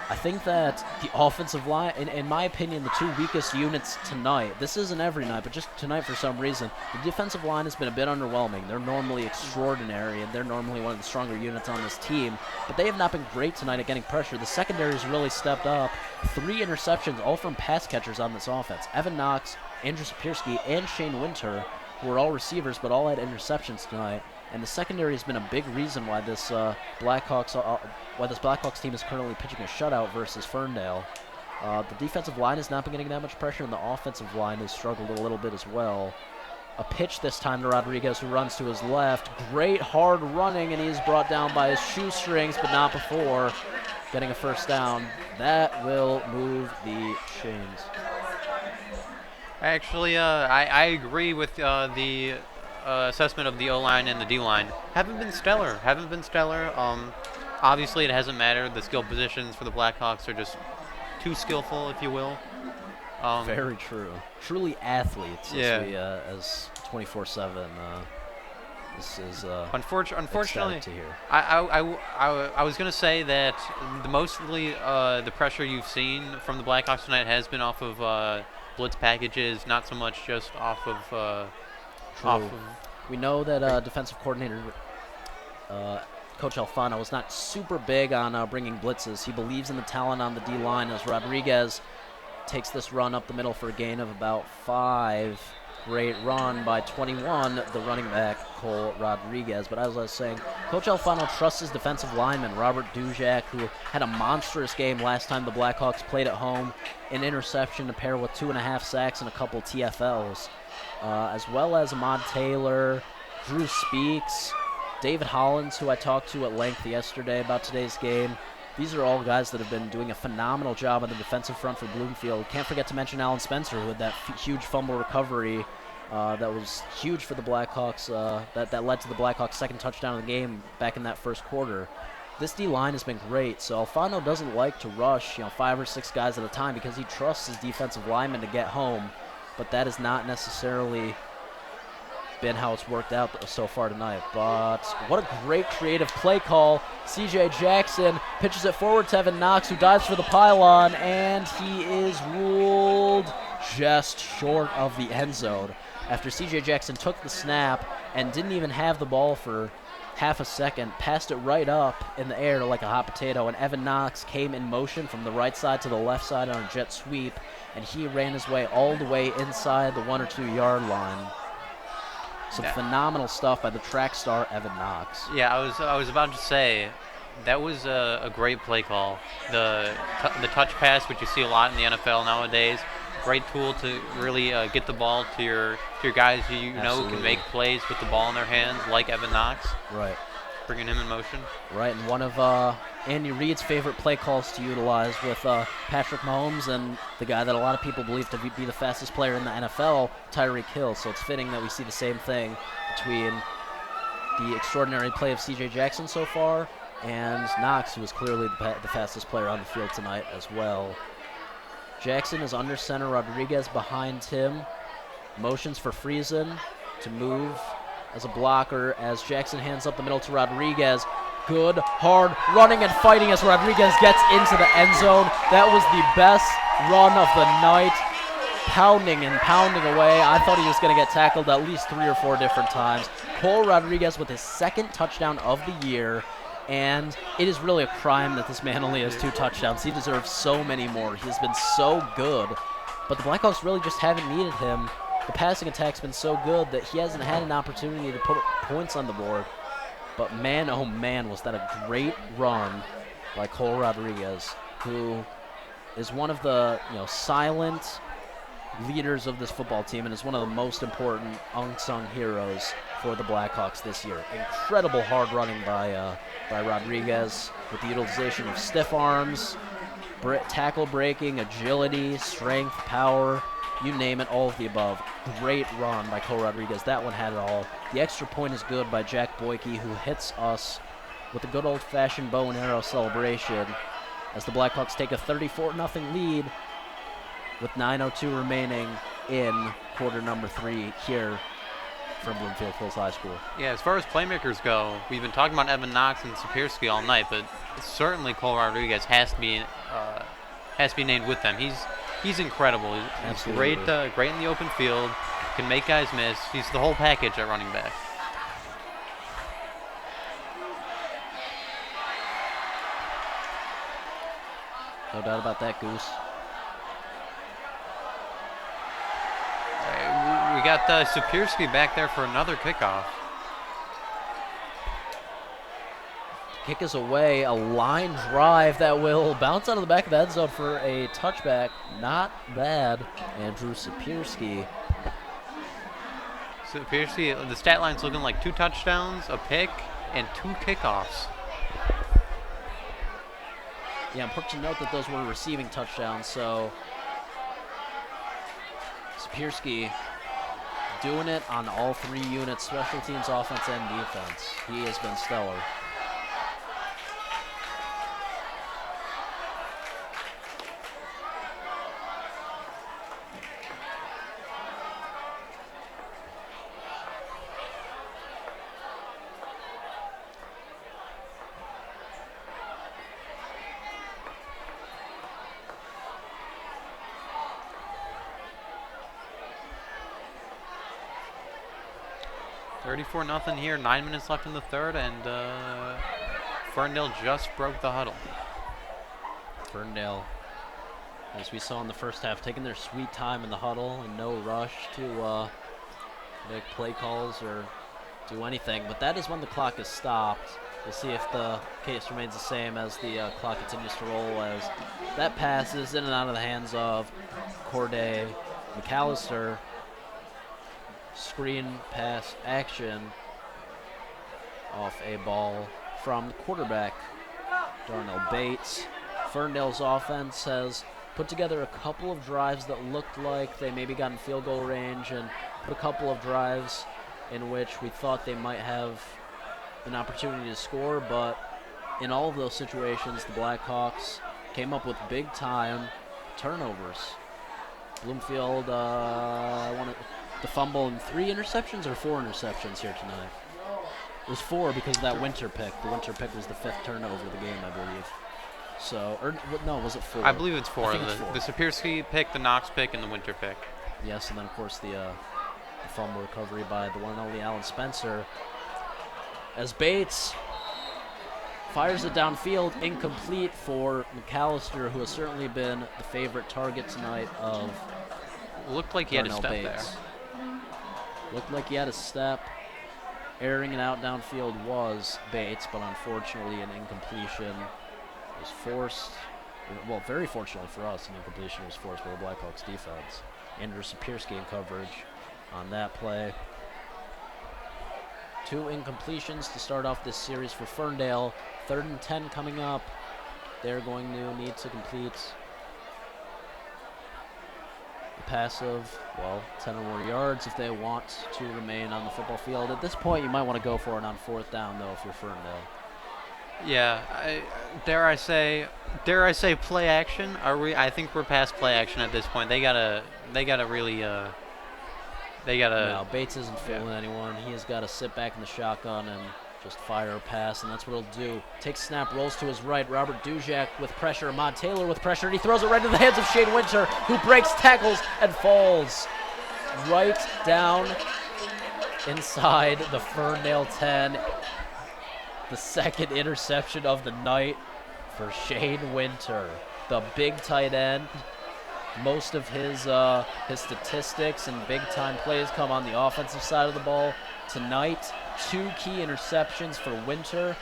I think that the offensive line, in my opinion, the 2 weakest units tonight, this isn't every night, but just tonight for some reason, the defensive line has been a bit underwhelming. They're normally extraordinary, and they're normally one of the stronger units on this team, but they have not been great tonight at getting pressure. The secondary has really stepped up. 3 interceptions, all from pass catchers on this offense. Evan Knox, Andrew Sapirski, and Shane Winter, who are all receivers, but all had interceptions tonight. And the secondary has been a big reason why this Blackhawks team is currently pitching a shutout versus Ferndale. The defensive line has not been getting that much pressure, and the offensive line has struggled a little bit as well. A pitch this time to Rodriguez, who runs to his left. Great hard running, and he's brought down by his shoestrings, but not before getting a first down. That will move the chains. Actually, I agree with the assessment of the O-line and the D-line. Haven't been stellar. Obviously, it hasn't mattered. The skill positions for the Blackhawks are just too skillful, if you will. Very true. Truly athletes, yeah. As 24/7. This is unfortunately to hear. I was going to say that mostly the pressure you've seen from the Blackhawks tonight has been off of blitz packages, not so much just off of. We know that defensive coordinator Coach Alfano is not super big on bringing blitzes. He believes in the talent on the D-line as Rodriguez takes this run up the middle for a gain of about 5. Great run by 21, the running back, Cole Rodriguez. But as I was saying, Coach Alfano trusts his defensive lineman, Robert Dujak, who had a monstrous game last time the Blackhawks played at home. An interception to pair with 2.5 sacks and a couple TFLs. As well as Ahmad Taylor, Drew Speaks, David Hollins, who I talked to at length yesterday about today's game. These are all guys that have been doing a phenomenal job on the defensive front for Bloomfield. Can't forget to mention Alan Spencer, who had that huge fumble recovery that was huge for the Blackhawks, that led to the Blackhawks' second touchdown of the game back in that first quarter. This D-line has been great, so Alfano doesn't like to rush 5 or 6 guys at a time because he trusts his defensive linemen to get home, but that has not necessarily been how it's worked out so far tonight. But what a great creative play call. CJ Jackson pitches it forward to Evan Knox, who dives for the pylon, and he is ruled just short of the end zone after CJ Jackson took the snap and didn't even have the ball for half a second, passed it right up in the air like a hot potato, and Evan Knox came in motion from the right side to the left side on a jet sweep, and he ran his way all the way inside the 1 or 2 yard line. Some phenomenal stuff by the track star Evan Knox. Yeah, I was about to say, that was a great play call. The touch pass, which you see a lot in the NFL nowadays. Great tool to really get the ball to your guys who you know can make plays with the ball in their hands, like Evan Knox. Right. Bringing him in motion. Right, and one of Andy Reid's favorite play calls to utilize with Patrick Mahomes and the guy that a lot of people believe to be the fastest player in the NFL, Tyreek Hill. So it's fitting that we see the same thing between the extraordinary play of C.J. Jackson so far and Knox, who is clearly the fastest player on the field tonight as well. Jackson is under center, Rodriguez behind him. Motions for Friesen to move as a blocker as Jackson hands up the middle to Rodriguez. Good, hard running and fighting as Rodriguez gets into the end zone. That was the best run of the night. Pounding and pounding away. I thought he was going to get tackled at least 3 or 4 different times. Cole Rodriguez with his 2nd touchdown of the year. And it is really a crime that this man only has 2 touchdowns. He deserves so many more. He has been so good. But the Blackhawks really just haven't needed him. The passing attack's been so good that he hasn't had an opportunity to put points on the board. But man, oh man, was that a great run by Cole Rodriguez, who is one of the silent leaders of this football team and is one of the most important unsung heroes for the Blackhawks this year. Incredible hard running by Rodriguez with the utilization of stiff arms, tackle breaking, agility, strength, power, you name it, all of the above. Great run by Cole Rodriguez. That one had it all. The extra point is good by Jack Boyke, who hits us with a good old-fashioned bow and arrow celebration as the Blackhawks take a 34-0 lead with 9:02 remaining in quarter number 3 here from Bloomfield Hills High School. Yeah, as far as playmakers go, we've been talking about Evan Knox and Sapirski all night, but certainly Cole Rodriguez has to be named with them. He's incredible. He's great in the open field, can make guys miss. He's the whole package at running back. No doubt about that, Goose. We got Sapirski back there for another kickoff. Kick is away, a line drive that will bounce out of the back of the end zone for a touchback. Not bad, Andrew Sapirski. Sapirski, the stat line's looking like 2 touchdowns, a pick, and 2 kickoffs. Yeah, important to note that those were receiving touchdowns, so Sapirski doing it on all 3 units, special teams, offense, and defense. He has been stellar. Nothing here, 9 minutes left in the third, and Ferndale just broke the huddle. Ferndale, as we saw in the first half, taking their sweet time in the huddle and no rush to make play calls or do anything. But that is when the clock is stopped. We'll see if the case remains the same as the clock continues to roll, as that passes in and out of the hands of Corday McAllister. Screen pass action off a ball from the quarterback, Darnell Bates. Ferndale's offense has put together a couple of drives that looked like they maybe got in field goal range, and put a couple of drives in which we thought they might have an opportunity to score, but in all of those situations, the Blackhawks came up with big-time turnovers. Bloomfield wanted the fumble and 3 interceptions or 4 interceptions here tonight. It was 4 because of that winter pick. The winter pick was the 5th turnover of the game, I believe. So, or no, was it 4? I believe it's 4. It's 4. The Sapirski pick, the Knox pick, and the winter pick. Yes, and then of course the fumble recovery by the one and only Alan Spencer. as Bates fires it downfield, incomplete for McAllister, who has certainly been the favorite target tonight of Looked like he had a Darnell step Bates. there. Looked like he had a step. Airing it out downfield was Bates, but unfortunately an incompletion was forced. Well, very fortunately for us, an incompletion was forced by the Blackhawks defense. Andrew Sapirski in coverage on that play. 2 incompletions to start off this series for Ferndale. 3rd and 10 coming up. They're going to need to complete a pass of, 10 or more yards if they want to remain on the football field. At this point, you might want to go for it on 4th down, though, if you're Ferndale. Yeah, dare I say play action? I think we're past play action at this point. They gotta really, No, Bates isn't fooling anyone. He has got to sit back in the shotgun and just fire a pass, and that's what he'll do. Takes snap, rolls to his right. Robert Dujak with pressure. Ahmad Taylor with pressure, and he throws it right into the hands of Shane Winter, who breaks tackles and falls right down inside the Ferndale 10. The 2nd interception of the night for Shane Winter, the big tight end. Most of his statistics and big-time plays come on the offensive side of the ball. Tonight, 2 key interceptions for Winter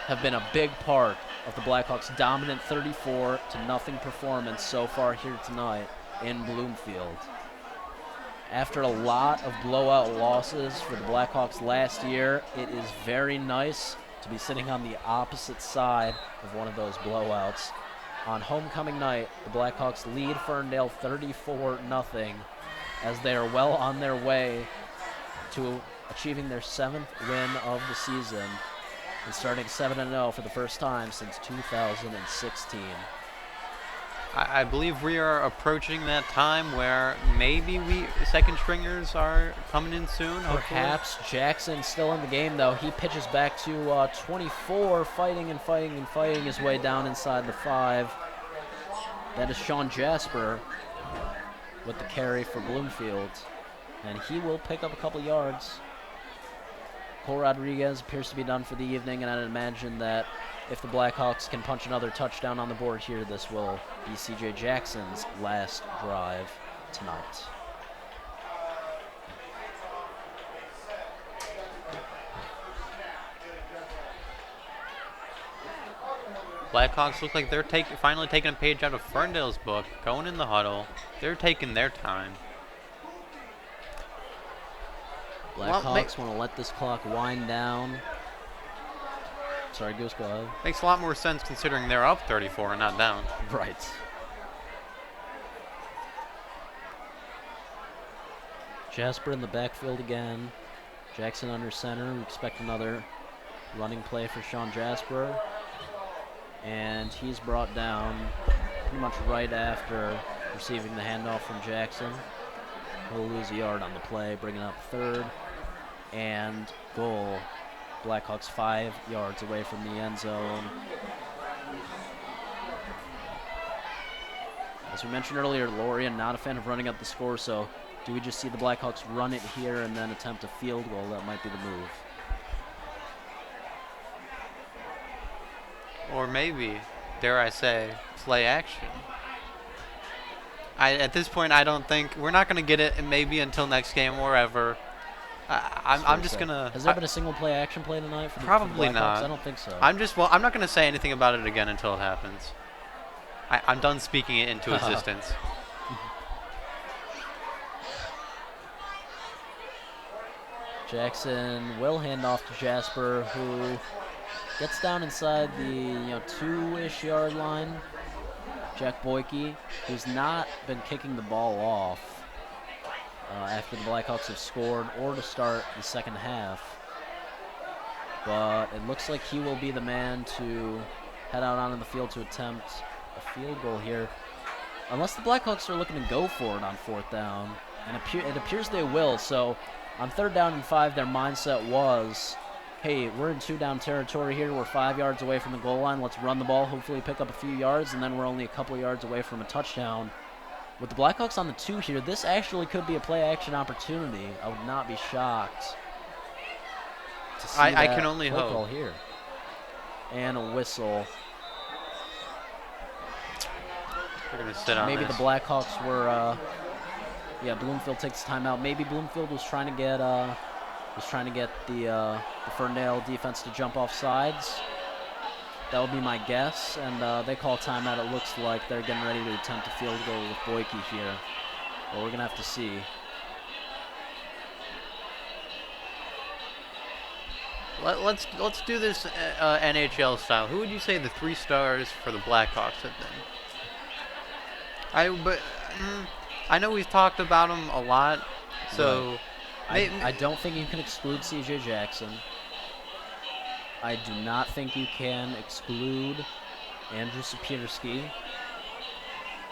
have been a big part of the Blackhawks' dominant 34-0 performance so far here tonight in Bloomfield. After a lot of blowout losses for the Blackhawks last year, it is very nice to be sitting on the opposite side of one of those blowouts. On homecoming night, the Blackhawks lead Ferndale 34-0 as they are well on their way to achieving their 7th win of the season and starting 7-0 for the first time since 2016. I believe we are approaching that time where maybe second stringers are coming in soon. Perhaps hopefully. Jackson still in the game, though. He pitches back to 24, fighting his way down inside the 5. That is Sean Jasper with the carry for Bloomfield, and he will pick up a couple yards. Cole Rodriguez appears to be done for the evening, and I'd imagine that if the Blackhawks can punch another touchdown on the board here, this will be C.J. Jackson's last drive tonight. Blackhawks look like they're finally taking a page out of Ferndale's book, going in the huddle. They're taking their time. Blackhawks want to let this clock wind down. Sorry, Goose, go ahead. Makes a lot more sense considering they're up 34 and not down. Right. Jasper in the backfield again. Jackson under center. We expect another running play for Sean Jasper. And he's brought down pretty much right after receiving the handoff from Jackson. He'll lose a yard on the play, bringing up 3rd and goal. Blackhawks 5 yards away from the end zone. As we mentioned earlier, Lorien not a fan of running up the score, so do we just see the Blackhawks run it here and then attempt a field goal? That might be the move. Or maybe, dare I say, play action. At this point, I don't think we're not going to get it maybe until next game or ever. I'm just going to... Has there been a single play action play tonight for the Probably Blackhawks? not. I don't think so. I'm not going to say anything about it again until it happens. I'm done speaking it into existence. Jackson will hand off to Jasper, who gets down inside the 2-ish yard line. Jack Boyke, who's not been kicking the ball off after the Blackhawks have scored or to start the second half. But it looks like he will be the man to head out onto the field to attempt a field goal here. Unless the Blackhawks are looking to go for it on 4th down. And it appears they will. So on 3rd down and 5, their mindset was, hey, we're in 2-down territory here. We're 5 yards away from the goal line. Let's run the ball, hopefully pick up a few yards, and then we're only a couple yards away from a touchdown. With the Blackhawks on the 2 here, this actually could be a play-action opportunity. I would not be shocked to see I that can only play hope. call here. And a whistle. They're going to sit on Maybe this. the Blackhawks were, Bloomfield takes timeout. Maybe Bloomfield was trying to get the Ferndale defense to jump off sides. That would be my guess. And they call timeout. It looks like they're getting ready to attempt a field goal with Boyke here. Well, we're going to have to see. Let's do this NHL style. Who would you say the 3 stars for the Blackhawks have been? I know we've talked about them a lot, so I don't think you can exclude C.J. Jackson. I do not think you can exclude Andrew Sapirski.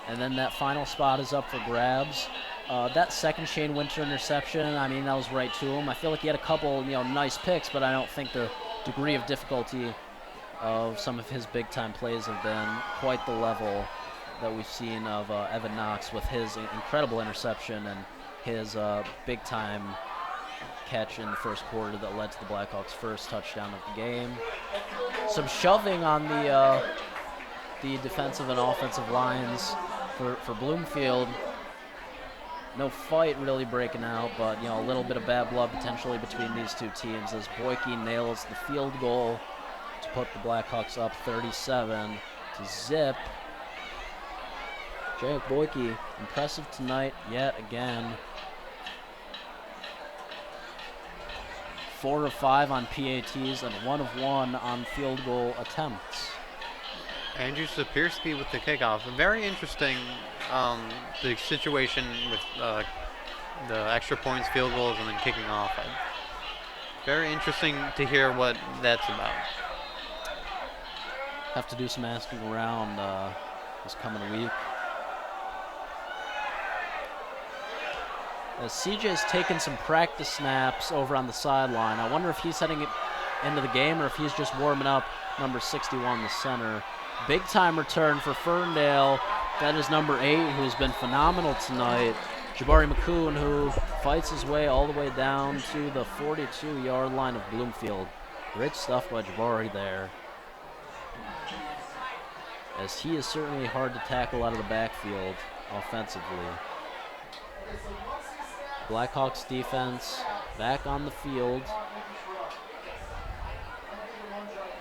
And then that final spot is up for grabs. That second Shane Winter interception, I mean, that was right to him. I feel like he had a couple, nice picks, but I don't think the degree of difficulty of some of his big-time plays have been quite the level that we've seen of Evan Knox with his incredible interception and his big-time catch in the first quarter that led to the Blackhawks' first touchdown of the game. Some shoving on the defensive and offensive lines for Bloomfield. No fight really breaking out, but a little bit of bad blood potentially between these two teams as Boyke nails the field goal to put the Blackhawks up 37 to zip. Jake Boyke, impressive tonight yet again. 4 of 5 on PATs and 1 of 1 on field goal attempts. Andrew Sapirski with the kickoff. Very interesting, the situation with the extra points, field goals, and then kicking off. Very interesting to hear what that's about. Have to do some asking around this coming week. As CJ's taken some practice snaps over on the sideline. I wonder if he's heading it into the game or if he's just warming up number 61, the center. Big-time return for Ferndale. That is number 8, who's been phenomenal tonight. Jabari McCoon, who fights his way all the way down to the 42-yard line of Bloomfield. Great stuff by Jabari there, as he is certainly hard to tackle out of the backfield offensively. Blackhawks defense back on the field.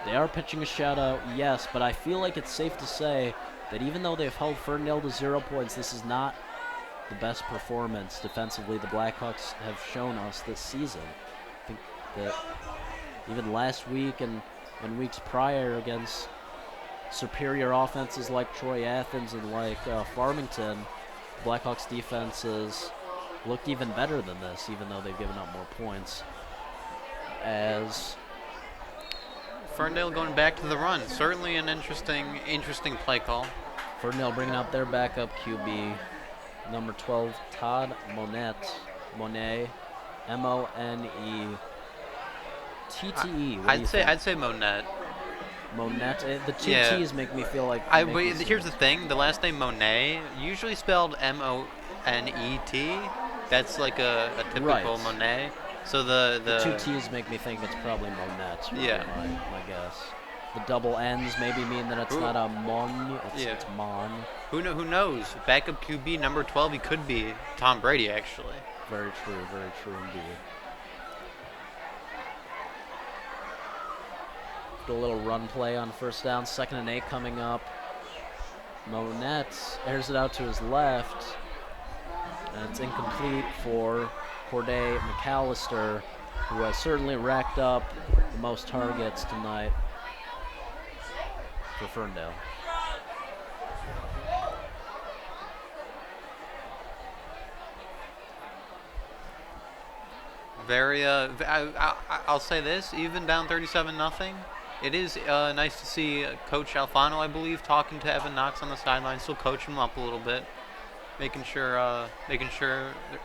They are pitching a shutout, yes, but I feel like it's safe to say that even though they've held Ferndale to 0 points, this is not the best performance defensively the Blackhawks have shown us this season. I think that even last week and weeks prior against superior offenses like Troy Athens and like Farmington, the Blackhawks defenses looked even better than this, even though they've given up more points. As Ferndale going back to the run. Certainly an interesting play call. Ferndale bringing out their backup QB, number 12, Todd Monet, M-O-N-E-T-T-E. I'd say Monet. Monet. The two Yeah. T's make me feel like. But here's the thing: the last name Monet, usually spelled M-O-N-E-T. That's like a typical Right. Monet. So the two T's make me think it's probably Monet. Yeah. My guess. The double N's maybe mean that it's not a Mon, it's Mon. Who knows? Backup QB number 12, he could be Tom Brady, actually. Very true indeed. A little run play on first down, 2nd and 8 coming up. Monet airs it out to his left, and it's incomplete for Corday McAllister, who has certainly racked up the most targets tonight for Ferndale. Very, I'll say this, even down 37-0, it is nice to see Coach Alfano, I believe, talking to Evan Knox on the sideline, still coaching him up a little bit, making sure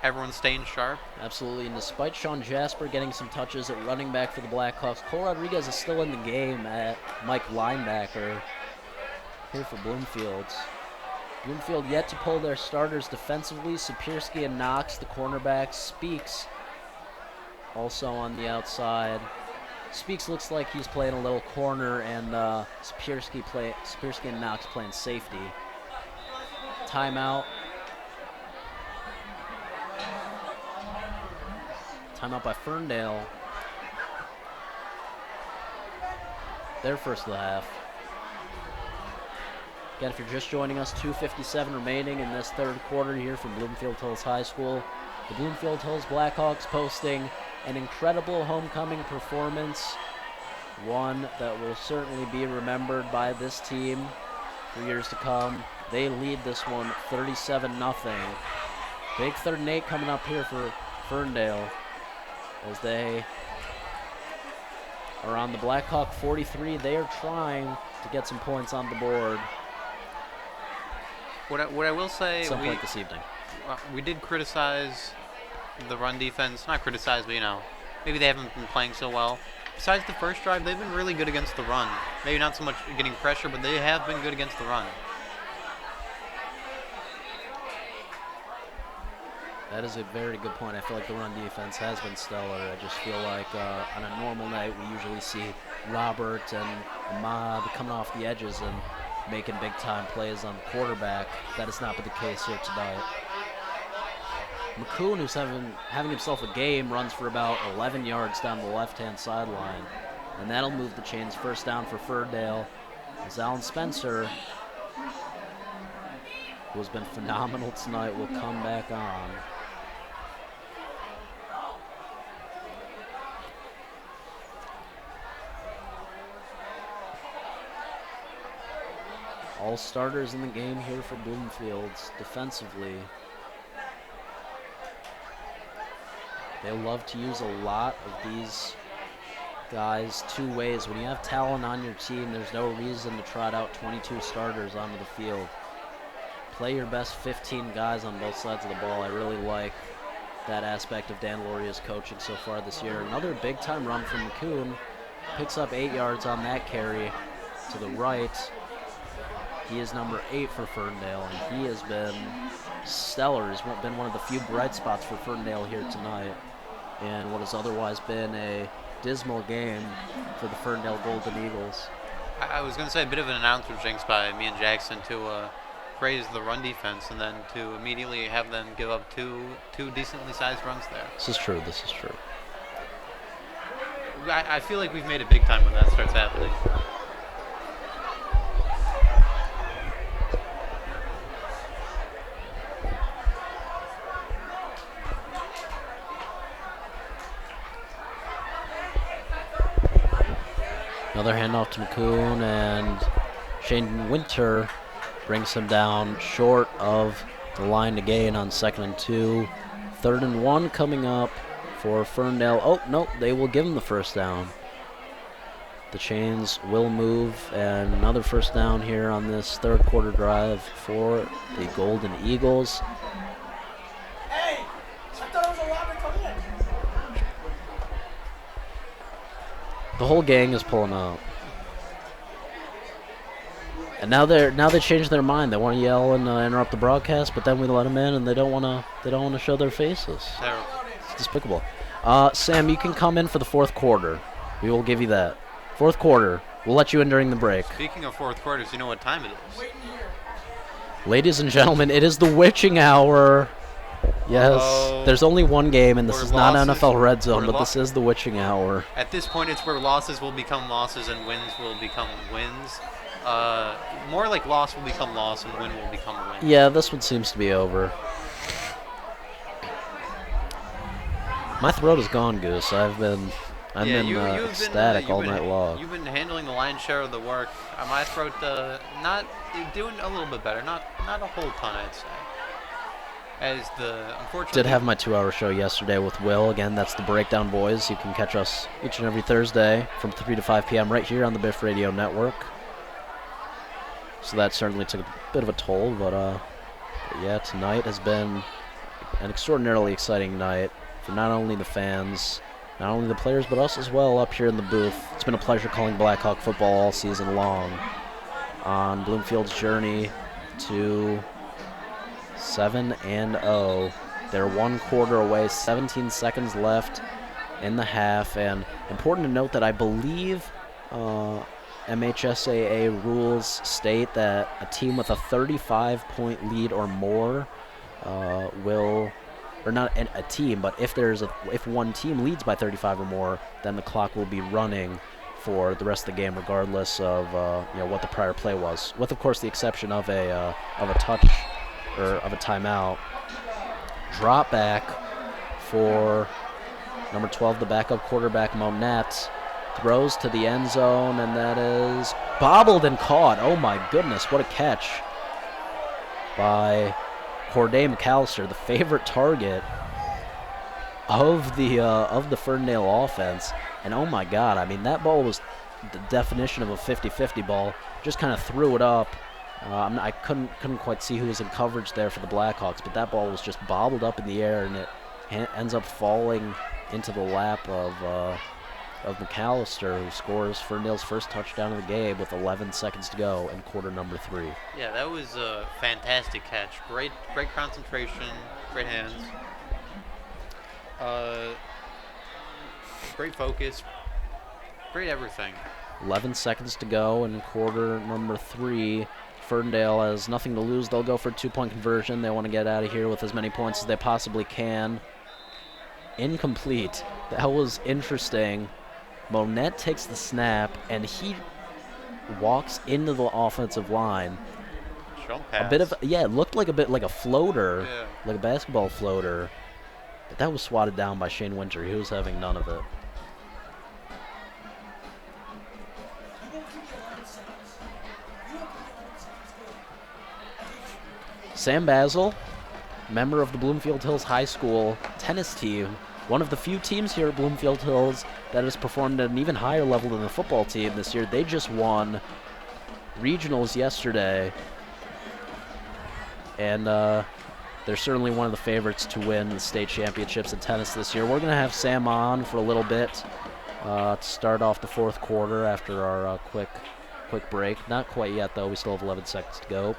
everyone's staying sharp. Absolutely, and despite Sean Jasper getting some touches at running back for the Blackhawks, Cole Rodriguez is still in the game at Mike linebacker here for Bloomfield. Bloomfield yet to pull their starters defensively. Sapirski and Knox, the cornerbacks. Speaks also on the outside. Speaks looks like he's playing a little corner, and Sapiersky and Knox playing safety. Timeout. Timeout by Ferndale. Their first of the half. Again, if you're just joining us, 2:57 remaining in this third quarter here from Bloomfield Hills High School. The Bloomfield Hills Blackhawks posting an incredible homecoming performance, one that will certainly be remembered by this team for years to come. They lead this one 37-0. Big 3rd and 8 coming up here for Ferndale as they are on the Blackhawk 43. They are trying to get some points on the board. What I will say, at some point this evening. We did criticize the run defense. Not criticize, but, maybe they haven't been playing so well. Besides the first drive, they've been really good against the run. Maybe not so much getting pressure, but they have been good against the run. That is a very good point. I feel like the run defense has been stellar. I just feel like on a normal night, we usually see Robert and Ahmad coming off the edges and making big-time plays on the quarterback. That has not been the case here tonight. McCoon, who's having himself a game, runs for about 11 yards down the left-hand sideline. And that'll move the chains. First down for Ferndale. As Alan Spencer, who has been phenomenal tonight, will come back on. All starters in the game here for Bloomfield defensively. They love to use a lot of these guys two ways. When you have talent on your team, there's no reason to trot out 22 starters onto the field. Play your best 15 guys on both sides of the ball. I really like that aspect of Dan Lauria's coaching so far this year. Another big-time run from McCoon. Picks up 8 yards on that carry to the right. He is number 8 for Ferndale, and he has been stellar. He's been one of the few bright spots for Ferndale here tonight in what has otherwise been a dismal game for the Ferndale Golden Eagles. I was going to say a bit of an announcer jinx by me and Jackson to praise the run defense and then to immediately have them give up two decently sized runs there. This is true. I feel like we've made it big time when that starts happening. Another handoff to McCoon, and Shane Winter brings him down short of the line to gain on 2nd and 2. 3rd and 1 coming up for Ferndale. Oh, no, they will give him the first down. The chains will move, and another first down here on this third quarter drive for the Golden Eagles. Hey, I thought it was a robbery coming in. The whole gang is pulling up. And now they changed their mind. They want to yell and interrupt the broadcast, but then we let them in, and they don't want to show their faces. Terrible. It's despicable. Sam, you can come in for the fourth quarter. We will give you that. Fourth quarter. We'll let you in during the break. Speaking of fourth quarters, you know what time it is? Ladies and gentlemen, it is the witching hour. Yes, there's only one game, and this is not NFL Red Zone, but this is the witching hour. At this point, it's where losses will become losses and wins will become wins. More like loss will become loss and win will become win. Yeah, this one seems to be over. My throat is gone, Goose. I've been ecstatic all night long. You've been handling the lion's share of the work. My throat, you're doing a little bit better. Not a whole ton, I'd say. Unfortunately, did have my 2-hour show yesterday with Will. Again, that's the Breakdown Boys. You can catch us each and every Thursday from 3 to 5 p.m. right here on the Biff Radio Network. So that certainly took a bit of a toll, but yeah, tonight has been an extraordinarily exciting night for not only the fans, not only the players, but us as well up here in the booth. It's been a pleasure calling Blackhawk football all season long on Bloomfield's journey to 7-0. They're 1 quarter away, 17 seconds left in the half, and Important to note that I believe MHSAA rules state that a team with a 35-point lead or more will, or not a team, but if one team leads by 35 or more, then the clock will be running for the rest of the game, regardless of what the prior play was, with of course the exception of a touch or of a timeout. Drop back for number 12, the backup quarterback Monette. Throws to the end zone, and that is bobbled and caught. Oh my goodness, what a catch by Corday McAllister, the favorite target of the Ferndale offense. And oh my God, I mean, that ball was the definition of a 50-50 ball. Just kind of threw it up. I couldn't quite see who was in coverage there for the Blackhawks, but that ball was just bobbled up in the air, and it ends up falling into the lap of McAllister, who scores Ferndale's first touchdown of the game with 11 seconds to go in quarter number 3. Yeah, that was a fantastic catch. Great concentration, great hands. Great focus, great everything. 11 seconds to go in quarter number 3. Ferndale has nothing to lose. They'll go for a 2-point conversion. They want to get out of here with as many points as they possibly can. Incomplete. That was interesting. Monette takes the snap, and he walks into the offensive line. A bit of, it looked like a floater, like a basketball floater. But that was swatted down by Shane Winter. He was having none of it. Sam Basil, member of the Bloomfield Hills High School tennis team, one of the few teams here at Bloomfield Hills that has performed at an even higher level than the football team this year. They just won regionals yesterday, and they're certainly one of the favorites to win the state championships in tennis this year. We're going to have Sam on for a little bit to start off the fourth quarter after our quick break. Not quite yet, though. We still have 11 seconds to go.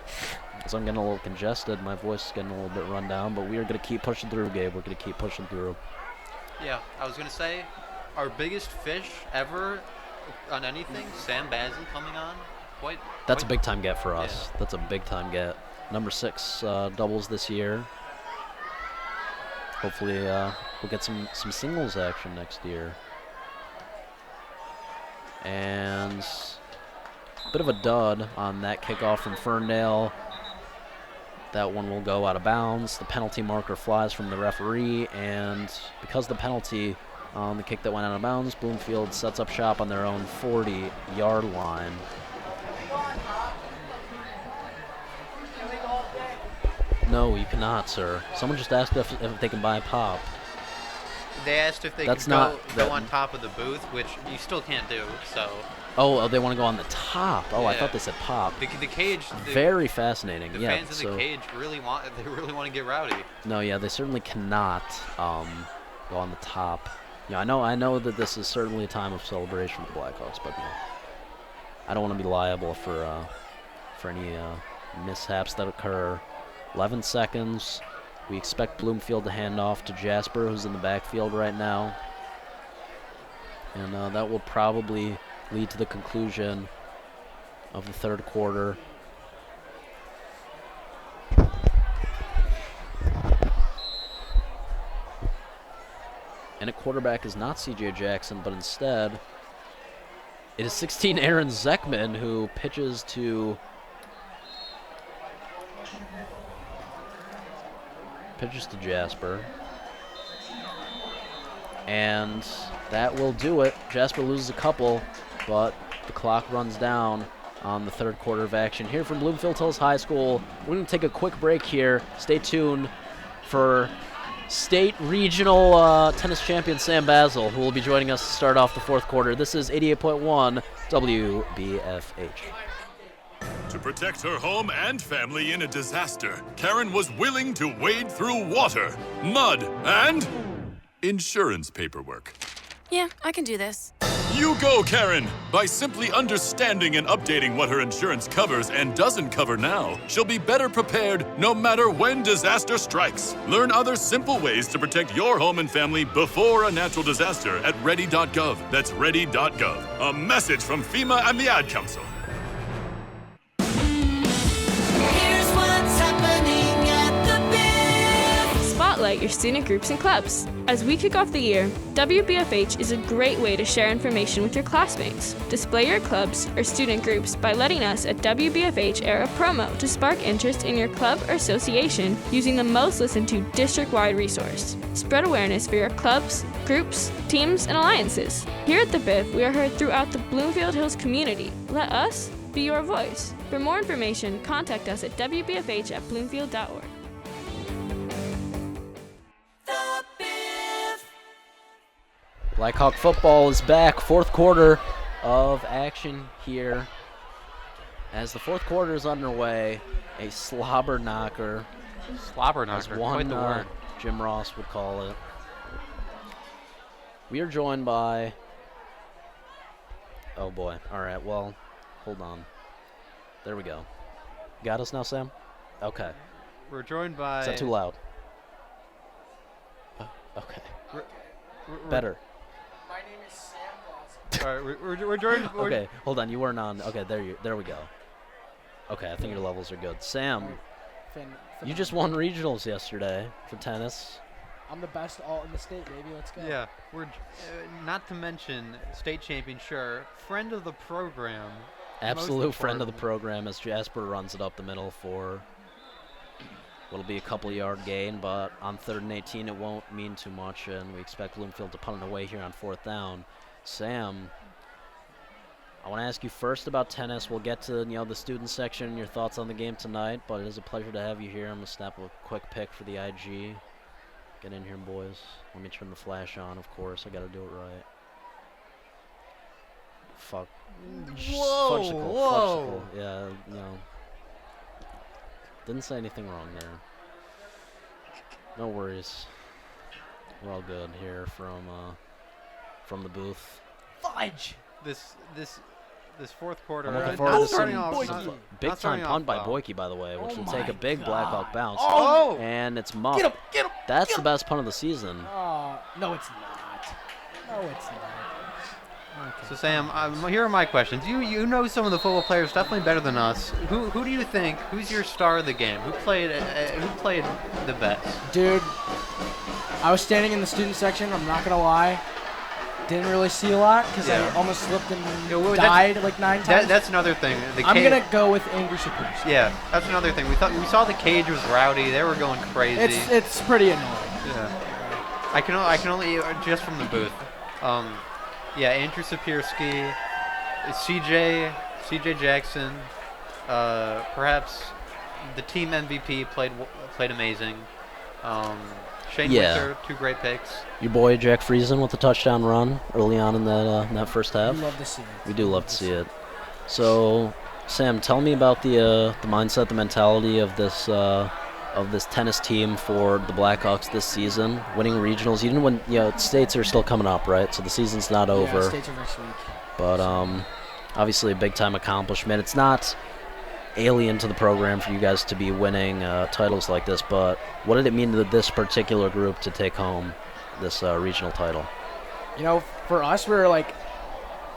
So I'm getting a little congested. My voice is getting a little bit run down, but we are going to keep pushing through, Gabe. We're going to keep pushing through. Yeah, I was going to say, our biggest fish ever on anything, Sam Basil coming on. That's a big-time get for us. Yeah. That's a big-time get. Number 6 doubles this year. Hopefully we'll get some singles action next year. And a bit of a dud on that kickoff from Ferndale. That one will go out of bounds. The penalty marker flies from the referee, and because of the penalty on the kick that went out of bounds, Bloomfield sets up shop on their own 40-yard line. No, you cannot, sir. Someone just asked if they can buy a pop. They asked if they could go on top of the booth, which you still can't do, so... Oh, they want to go on the top. Oh, yeah. I thought they said pop. The cage. Very fascinating. The fans in the cage really want to get rowdy. No, yeah, they certainly cannot go on the top. Yeah, I know that this is certainly a time of celebration for the Blackhawks, but I don't want to be liable for any mishaps that occur. 11 seconds. We expect Bloomfield to hand off to Jasper, who's in the backfield right now, and that will probably lead to the conclusion of the third quarter. And at quarterback is not C.J. Jackson, but instead it is 16 Aaron Zeckman, who pitches to Jasper. And that will do it. Jasper loses a couple, but the clock runs down on the third quarter of action here from Bloomfield Hills High School. We're going to take a quick break here. Stay tuned for state regional tennis champion Sam Basil, who will be joining us to start off the fourth quarter. This is 88.1 WBFH. To protect her home and family in a disaster, Karen was willing to wade through water, mud, and insurance paperwork. Yeah, I can do this. You go, Karen! By simply understanding and updating what her insurance covers and doesn't cover now, she'll be better prepared no matter when disaster strikes. Learn other simple ways to protect your home and family before a natural disaster at ready.gov. That's ready.gov. A message from FEMA and the Ad Council. Here's what's happening at the BIF. Spotlight your student groups and clubs. As we kick off the year, WBFH is a great way to share information with your classmates. Display your clubs or student groups by letting us at WBFH air a promo to spark interest in your club or association using the most listened to district-wide resource. Spread awareness for your clubs, groups, teams, and alliances. Here at the BIF, we are heard throughout the Bloomfield Hills community. Let us be your voice. For more information, contact us at wbfh@bloomfield.org. Blackhawk football is back. Fourth quarter of action here. As the fourth quarter is underway, a slobber knocker. Slobber knocker, as one quite the word. Jim Ross would call it. We are joined by... Oh boy. All right, well, hold on. There we go. Got us now, Sam? Okay. We're joined by... Is that too loud? Okay. Better. My name is Sam Dawson. All right, we're joined... Okay, hold on. You weren't on. Okay, there we go. Okay, I think your levels are good. Sam, you just won regionals yesterday for tennis. I'm the best alt in the state, baby. Let's go. Yeah, we're not to mention state champion, sure. Friend of the program. Absolute friend of the program as Jasper runs it up the middle for what'll be a couple-yard gain, but on 3rd and 18 it won't mean too much, and we expect Bloomfield to punt it away here on 4th down. Sam, I want to ask you first about tennis. We'll get to the student section and your thoughts on the game tonight, but it is a pleasure to have you here. I'm going to snap a quick pic for the IG. Get in here, boys. Let me turn the flash on, of course. I got to do it right. Fuck. Whoa, whoa. Fudgesicle. Yeah, no. Didn't say anything wrong there. No worries. We're all good here from the booth. Fudge! This fourth quarter. I'm looking forward to starting some off, big time punt by well. Boyke, by the way, which will take a big Blackhawk bounce. Oh! And it's muffed. Get him! That's the best punt of the season. No, it's not. No, it's not. Okay. So Sam, here are my questions. You know some of the football players definitely better than us. Who do you think? Who's your star of the game? Who played the best? Dude, I was standing in the student section. I'm not gonna lie. Didn't really see a lot because I almost slipped and died like 9 times. That's another thing. I'm gonna go with Andrew Shapiro. Yeah, that's another thing. We saw the cage was rowdy. They were going crazy. It's pretty annoying. Yeah, I can only just from the booth. Yeah, Andrew Sapirski, CJ Jackson, perhaps the team MVP played amazing. Shane Winter, 2 great picks. Your boy Jack Friesen with the touchdown run early on in that first half. We love to see it. We do love to see it. So, Sam, tell me about the mindset, the mentality of this tennis team for the Blackhawks this season, winning regionals. You didn't win. States are still coming up, right? So the season's not over. Yeah, states are next week. But obviously a big time accomplishment. It's not alien to the program for you guys to be winning titles like this, but what did it mean to this particular group to take home this regional title? For us, we were like,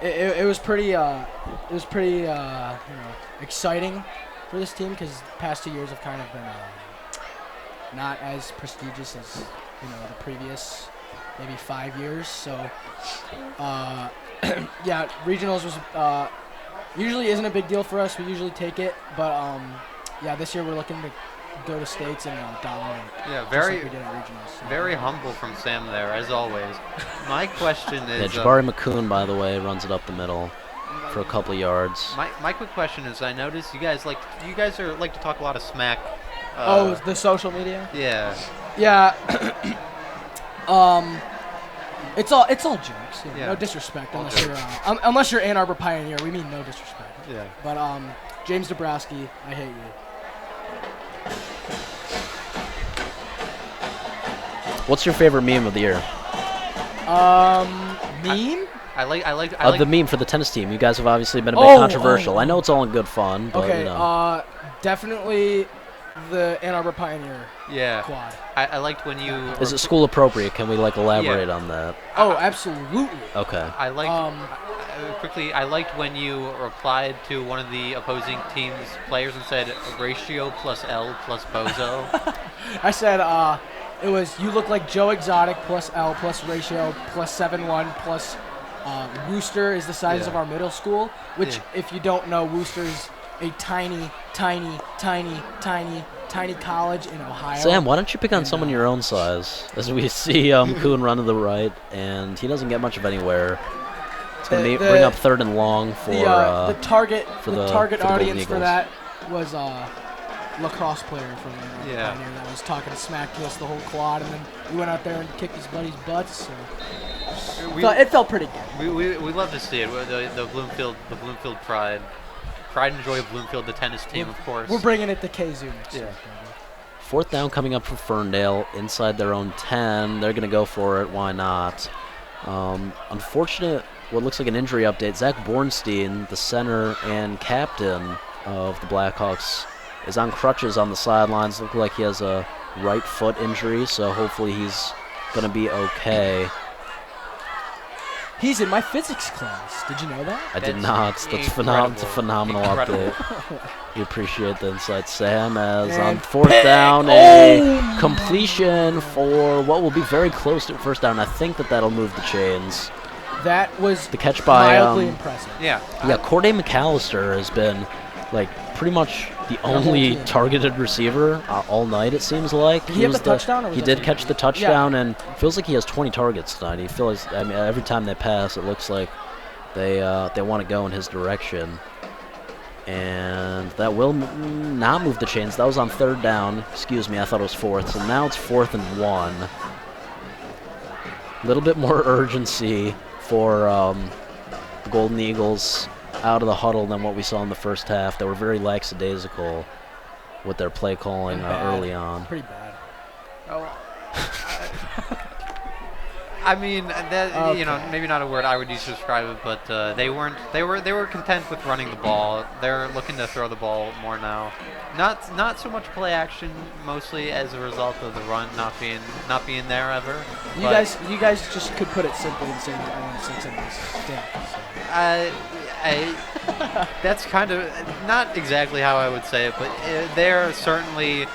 it was pretty exciting for this team because the past 2 years have kind of been not as prestigious as the previous maybe 5 years. So yeah, regionals was usually isn't a big deal for us. We usually take it, but yeah, this year we're looking to go to states and dominate. Yeah, very like we did at regionals. So. Very humble from Sam there, as always. My question is... Yeah, Jabari McCoon, by the way, runs it up the middle for a couple of yards. My quick question is, I noticed you guys like to talk a lot of smack. The social media? Yeah. Yeah. It's all jokes. Yeah. No disrespect unless you're Ann Arbor Pioneer. We mean no disrespect. Yeah. But James Dabrowski, I hate you. What's your favorite meme of the year? Meme? I like The meme for the tennis team. You guys have obviously been a bit controversial. I know it's all in good fun, but Okay, you know. definitely the Ann Arbor Pioneer quad. I liked when you. Is it school appropriate? Can we elaborate on that? Oh, absolutely. Okay. I liked quickly. I liked when you replied to one of the opposing team's players and said ratio plus L plus bozo. I said it was you look like Joe Exotic plus L plus ratio plus 7'1" plus Wooster is the size of our middle school. Which, if you don't know, Wooster's a tiny college in Ohio. Sam, why don't you pick on someone your own size? As we see Kuhn run to the right, and he doesn't get much of anywhere. It's going to bring up 3rd and long for the target. for the the target for the Golden audience for Eagles. that was lacrosse player from Pioneer that was talking smack to us the whole quad, and then we went out there and kicked his buddies' butts. So it felt pretty good. We love to see it. The Bloomfield pride and joy of Bloomfield, the tennis team, of course. We're bringing it to KZoo next year. 4th down coming up for Ferndale inside their own 10. They're going to go for it. Why not? Unfortunate, what looks like an injury update. Zach Bornstein, the center and captain of the Blackhawks, is on crutches on the sidelines. Looks like he has a right foot injury, so hopefully he's going to be okay. He's in my physics class. Did you know that? I did not. That's a phenomenal update. We appreciate the insight, Sam. As on 4th down, a completion for what will be very close to 1st down. I think that'll move the chains. That was the catch by mildly impressive. Yeah, Corday McAllister has been pretty much the only targeted receiver all night, it seems like. Did he have the touchdown? Or was he did catch the touchdown, and feels like he has 20 targets tonight. He feels, every time they pass, it looks like they want to go in his direction. And that will not move the chains. That was on 3rd down. Excuse me, I thought it was 4th. So now it's 4th and 1. A little bit more urgency for the Golden Eagles out of the huddle than what we saw in the first half. They were very lackadaisical with their play calling early on. Pretty bad. I mean, that maybe not a word I would use to describe it, but they were content with running the ball. They're looking to throw the ball more now. Not so much play action, mostly as a result of the run not being there ever. You guys just could put it simply and say I want 6 in this step. That's kind of not exactly how I would say it, but it certainly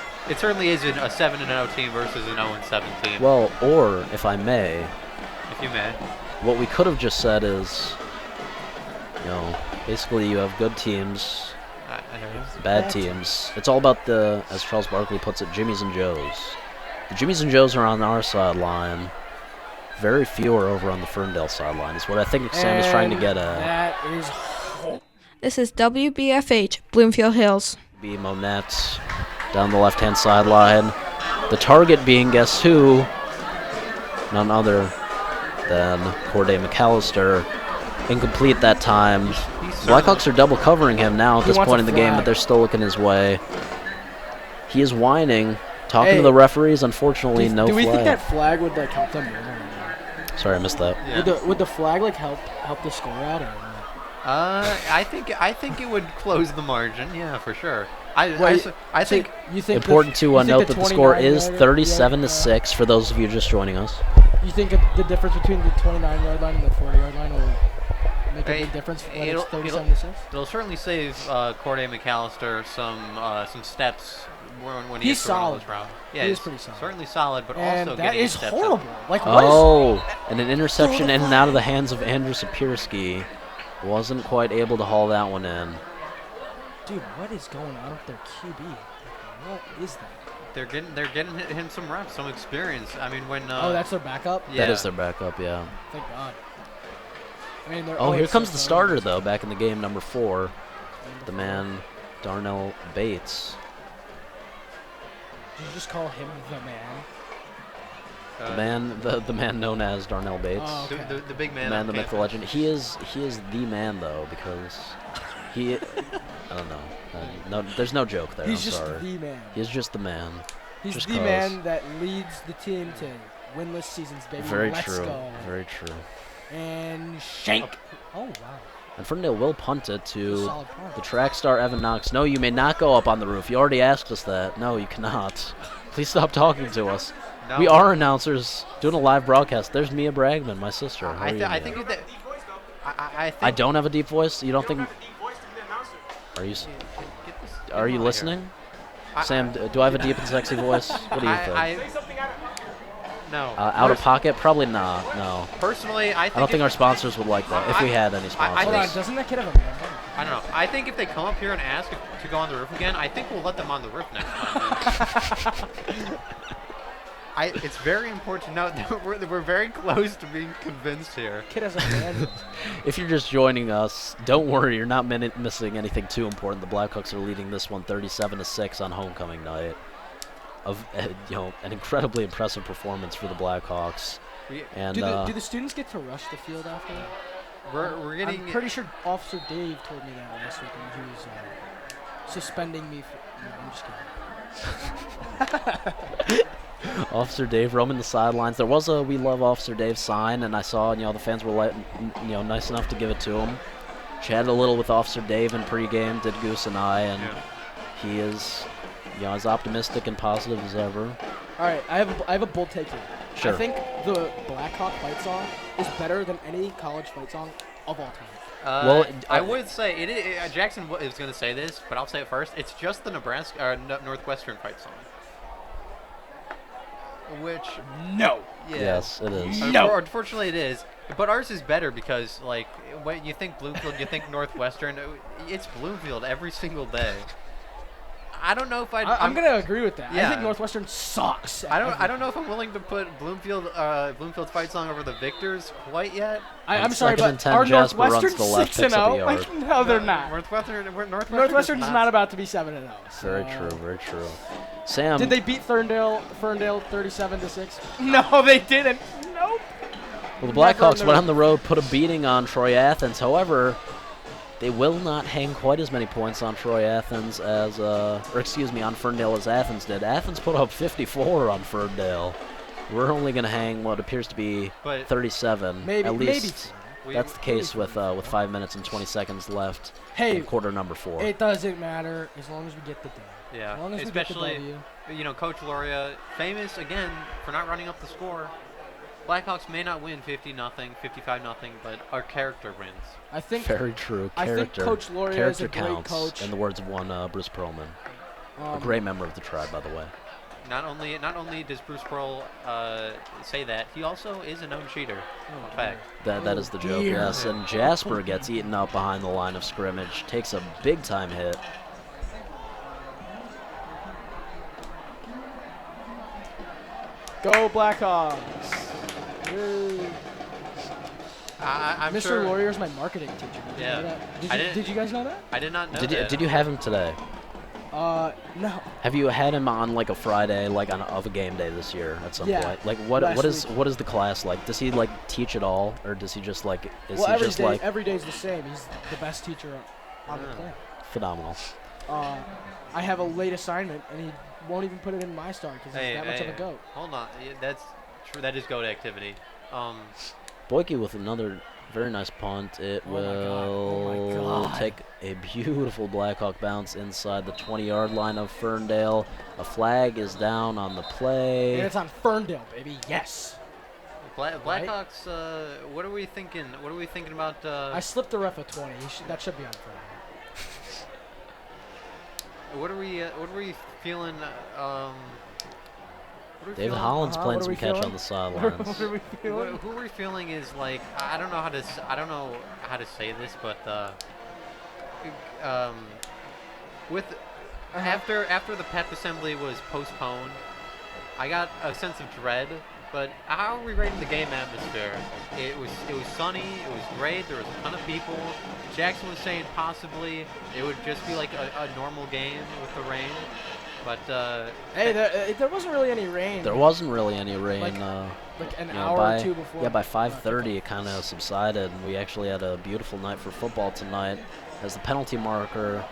is a 7-0 team versus an 0-7 team. Well, or if I may, if you may, what we could have just said is, basically you have good teams, bad teams. It's all about as Charles Barkley puts it, Jimmies and Joes. The Jimmies and Joes are on our sideline. Very few are over on the Ferndale sideline. Is what I think Sam is trying to get at. That is. This is WBFH Bloomfield Hills. B. Monette down the left-hand sideline. The target being, guess who? None other than Corday McAllister. Incomplete that time. Blackhawks are double covering him now at this point in the game, but they're still looking his way. He is whining, talking to the referees. Unfortunately, no flag. Do we think that flag would help them win? Sorry, I missed that. Yeah. Would the flag help the score out? Or I think it would close the margin. Yeah, for sure. I think important to note that the score is 37-6 for those of you just joining us. You think the difference between the 29-yard line and the 40-yard line will make a big difference when it's 37-6? It'll certainly save Corday McAllister some steps when he's solid. Yeah, he's pretty solid. Certainly solid, but and also that getting is steps horrible. Up. And an interception in and out of the hands of Andrew Sapirski. Wasn't quite able to haul that one in. Dude, what is going on with their QB? What is that? They're getting him some reps, some experience. I mean, when that's their backup. Yeah. That is their backup. Yeah. Thank God. I mean, here comes the starter though, back in the game, number 4, the man Darnell Bates. Did you just call him the man? The man known as Darnell Bates. Oh, okay. the big man. The myth, the legend. He is the man though, because he. I don't know. No, there's no joke there. He's I'm sorry. The man. He's just the man. He's just man that leads the team to winless seasons, baby. Very Let's true. Go. Very true. And shank. Oh, wow. And Ferndale will punt it to Solid punt. the track star, Evan Knox. No, you may not go up on the roof. You already asked us that. No, you cannot. Please stop talking to us. No. We are announcers doing a live broadcast. There's Mia Bragman, my sister. How are you, I Mia? think that. I think I don't have a deep voice. You don't think? Are you? Are you on listening? Sam, do I have a deep and sexy voice? What do you think? No. Out of pocket? Probably not. No. Personally, I don't think our sponsors would like that if we had any sponsors. Hold on, doesn't that kid have a man? I don't know. I think if they come up here and ask to go on the roof again, I think we'll let them on the roof next time. It's very important to note that we're very close to being convinced here. Kid has a man. If you're just joining us, don't worry. You're not missing anything too important. The Blackhawks are leading this one 37-6 on homecoming night. Of an incredibly impressive performance for the Blackhawks. And do the students get to rush the field after that? We're getting. I'm pretty sure Officer Dave told me that last week when he was suspending me. No, I'm just kidding. Officer Dave roaming the sidelines. There was a "We Love Officer Dave" sign, and I saw the fans were nice enough to give it to him. Chatted a little with Officer Dave in pregame. Did Goose and I, and he is. As optimistic and positive as ever. All right, I have a bold take here. Sure. I think the Blackhawk fight song is better than any college fight song of all time. I would say Jackson is going to say this, but I'll say it first. It's just the Northwestern fight song. Which no. Yeah. Yes, it is. No. Unfortunately, it is. But ours is better because, when you think Bloomfield, you think Northwestern. It's Bloomfield every single day. I don't know if I'm going to agree with that. Yeah. I think Northwestern sucks. I don't know if I'm willing to put Bloomfield's fight song over the Victors quite yet. I'm sorry, but are Northwestern 6-0? Like, no, they're not. Northwestern's not about to be 7-0. Very true. Very true. Sam, did they beat Ferndale 37-6? No, they didn't. Nope. Well, the Blackhawks went on the road, put a beating on Troy Athens. However, they will not hang quite as many points on Troy Athens on Ferndale as Athens did. Athens put up 54 on Ferndale. We're only going to hang what appears to be 37. Maybe, at least maybe. that's the case with 5 minutes and 20 seconds left in quarter number 4. It doesn't matter as long as we get the dub. Yeah, as long as especially we get the W. Coach Loria, famous again for not running up the score. Blackhawks may not win 50-0, 55-0, but our character wins. I think very true. I think Coach Loria is a great counts, coach. in the words of one Bruce Perlman, a great member of the tribe, by the way. Not only does Bruce Pearl say that, he also is a known cheater. In fact, that is the joke. Yes, and Jasper gets eaten up behind the line of scrimmage, takes a big time hit. Go Blackhawks! I'm Mr. sure. Laurier's my marketing teacher. Did you know that? Did you guys know that? I did not know that. Did you have him today? No. Have you had him on a Friday, of a game day this year at some point? What is the class like? Does he teach at all, or does he just every day's the same. He's the best teacher on the planet. Phenomenal. I have a late assignment, and he won't even put it in my star because he's that much of a goat. Hold on, that's true. That is goat activity. Boyke with another very nice punt. It will take a beautiful Blackhawk bounce inside the 20-yard line of Ferndale. A flag is down on the play. And it's on Ferndale, baby. Yes. Blackhawks. What are we thinking? What are we thinking about? I slipped the ref a 20. That should be on Ferndale. What are we feeling? David Holland's playing some catch on the sidelines. What are we feeling? Who we're feeling is I don't know how to say this, but after the pep assembly was postponed, I got a sense of dread. But how are we rating the game atmosphere? It was sunny. It was great. There was a ton of people. Jackson was saying possibly it would just be like a normal game with the rain. But hey, there wasn't really any rain. There wasn't really any rain. Like an hour or two before. Yeah, by 5:30 it kind of subsided, and we actually had a beautiful night for football tonight, as the penalty marker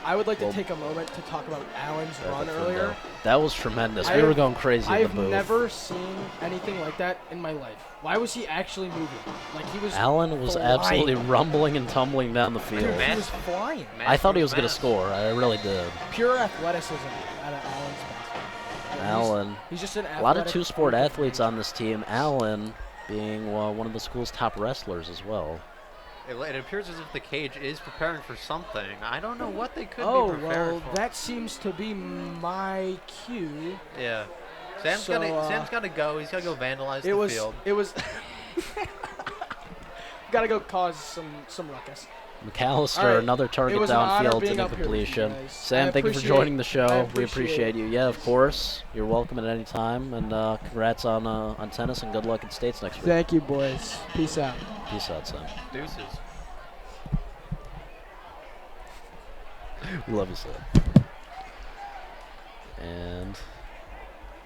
I would like to take a moment to talk about Allen's run earlier. That was tremendous. We were going crazy in the booth. I've never seen anything like that in my life. Why was he actually moving? Like he was. Allen was flying. absolutely rumbling and tumbling down the field. Dude, he was flying. I thought he was going to score. I really did. Pure athleticism out of Allen's basketball. Allen. He's just an athletic. A lot of two-sport athletes on this team. Allen being one of the school's top wrestlers as well. It appears as if the cage is preparing for something. I don't know what they could be preparing well, for. that seems to be my cue. Yeah. Sam's got to go. He's got to go vandalize the field. It was. Got to go cause some ruckus. McAllister, another target downfield to the completion. Sam, thank you for joining the show. We appreciate you. Yeah, of course. You're welcome at any time. And congrats on tennis and good luck at States next week. Thank you, boys. Peace out. Peace out, Sam. Deuces. We love you, Sam. And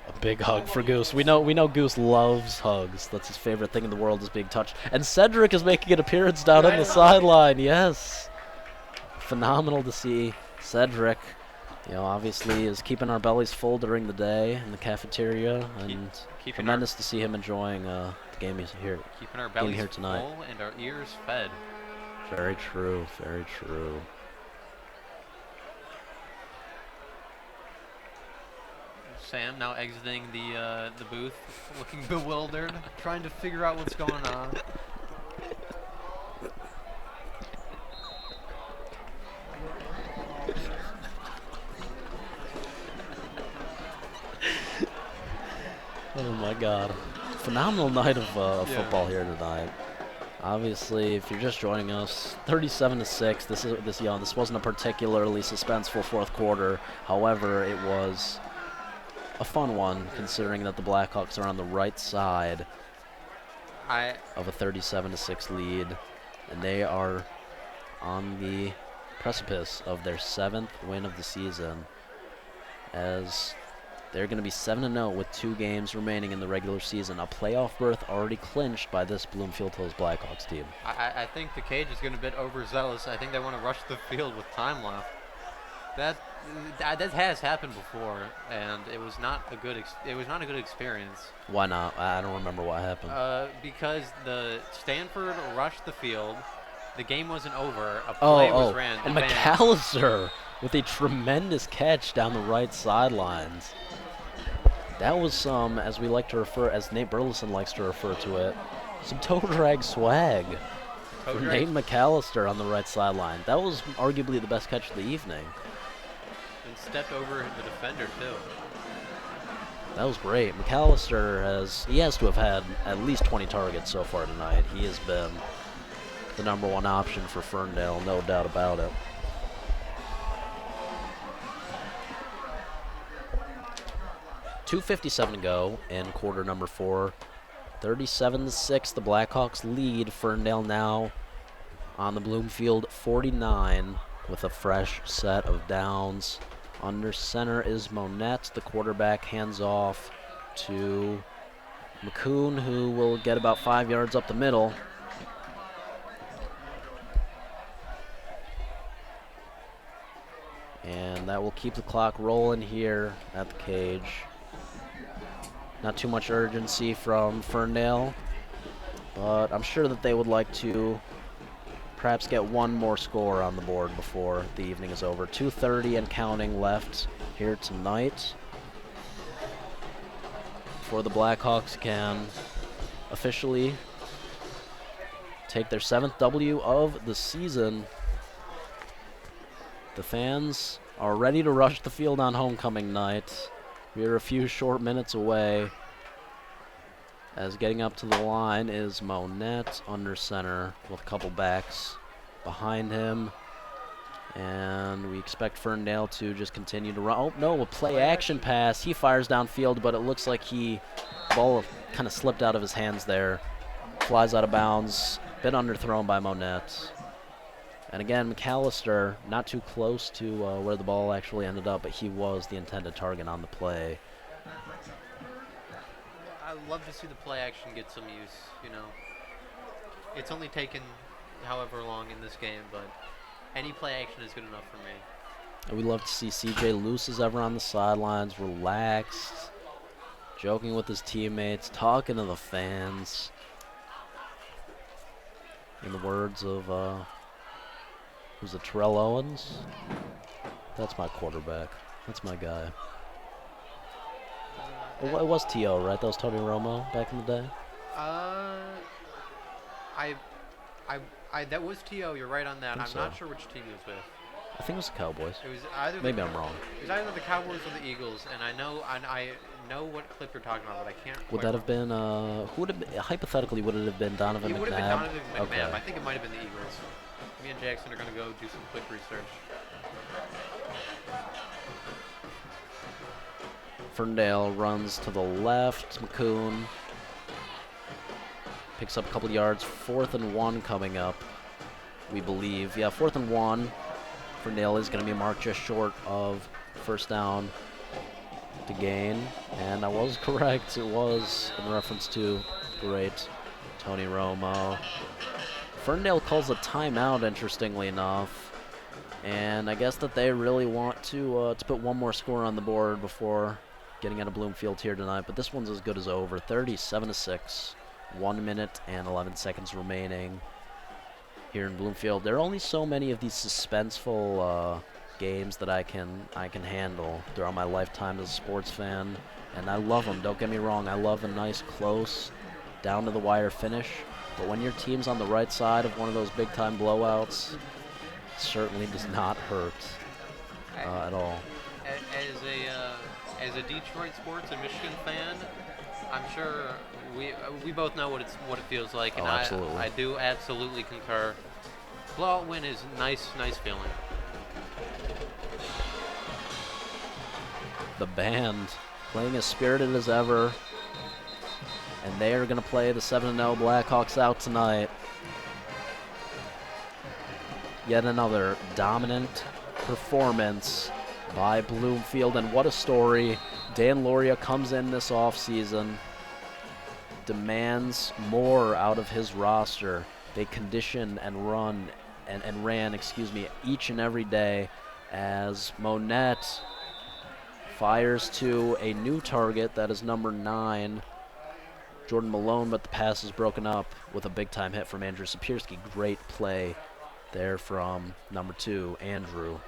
a big hug for Goose. We know Goose loves hugs. That's his favorite thing in the world is being touched. And Cedric is making an appearance down on the sideline. Yes. Phenomenal to see Cedric. Obviously is keeping our bellies full during the day in the cafeteria, and tremendous to see him enjoying the game here. Keeping our bellies here tonight. full and our ears fed. Very true. Very true. Sam now exiting the booth, looking bewildered, trying to figure out what's going on. Oh my God! Phenomenal night of football here tonight. Obviously, if you're just joining us, 37-6. This wasn't a particularly suspenseful fourth quarter. However, it was a fun one, considering that the Blackhawks are on the right side of a 37-6 lead, and they are on the precipice of their 7th win of the season, as they're going to be 7-0 with 2 games remaining in the regular season. A playoff berth already clinched by this Bloomfield Hills Blackhawks team. I think the cage is getting a bit overzealous. I think they want to rush the field with time left. That has happened before, and it was not a good experience. Why not? I don't remember what happened. Because the Stanford rushed the field. The game wasn't over. A play was ran. And McAllister with a tremendous catch down the right sidelines. That was some, as we like to refer, as Nate Burleson likes to refer to it, some toe drag swag from Nate McAllister on the right sideline. That was arguably the best catch of the evening. And stepped over the defender too. That was great. McAllister has to have had at least 20 targets so far tonight. He has been the #1 option for Ferndale, no doubt about it. .257 to go in quarter number 4. 37-6, the Blackhawks lead. Ferndale now on the Bloomfield 49 with a fresh set of downs. Under center is Monette. The quarterback hands off to McCoon, who will get about 5 yards up the middle. And that will keep the clock rolling here at the cage. Not too much urgency from Ferndale, but I'm sure that they would like to perhaps get one more score on the board before the evening is over. 2:30 and counting left here tonight before the Blackhawks can officially take their 7th W of the season. The fans are ready to rush the field on homecoming night. We are a few short minutes away, as getting up to the line is Monette under center with a couple backs behind him. And we expect Ferndale to just continue to run. Oh, no, a play action pass. He fires downfield, but it looks like ball kind of slipped out of his hands there. Flies out of bounds. Bit underthrown by Monette. And again, McAllister not too close to where the ball actually ended up, but he was the intended target on the play. I love to see the play action get some use, It's only taken however long in this game, but any play action is good enough for me. And we love to see CJ loose as ever on the sidelines, relaxed, joking with his teammates, talking to the fans. In the words of, who's it, Terrell Owens? That's my quarterback. That's my guy. It was T.O., right? That was Tony Romo back in the day? That was T.O., you're right on that. I'm so. not sure which team he was with. I think it was the Cowboys. It was either Maybe I'm wrong. It was either the Cowboys or the Eagles, and I know what clip you're talking about, but I can't. Would that have been? Who would have been, hypothetically? Would it have been Donovan McNabb? It would have been Donovan McNabb. Okay. I think it might have been the Eagles. Me and Jackson are going to go do some quick research. Ferndale runs to the left. McCoon picks up a couple yards. 4th and 1 coming up, we believe. Yeah, 4th and 1. Ferndale is going to be marked just short of first down to gain. And I was correct. It was in reference to great Tony Romo. Ferndale calls a timeout, interestingly enough. And I guess that they really want to put one more score on the board before getting out of Bloomfield here tonight. But this one's as good as over. 37-6. 1 minute and 11 seconds remaining here in Bloomfield. There are only so many of these suspenseful games that I can handle throughout my lifetime as a sports fan, and I love them. Don't get me wrong. I love a nice, close, down to the wire finish. But when your team's on the right side of one of those big time blowouts, it certainly does not hurt at all. As a Detroit sports and Michigan fan, I'm sure we both know what it feels like, and I do absolutely concur. Blowout win is nice feeling. The band playing as spirited as ever, and they are going to play the 7-0 Blackhawks out tonight. Yet another dominant performance by Bloomfield, and what a story. Dan Loria comes in this offseason, demands more out of his roster. They condition and ran each and every day as Monette fires to a new target that is number 9, Jordan Malone, but the pass is broken up with a big-time hit from Andrew Sapirski. Great play there from number 2, Andrew.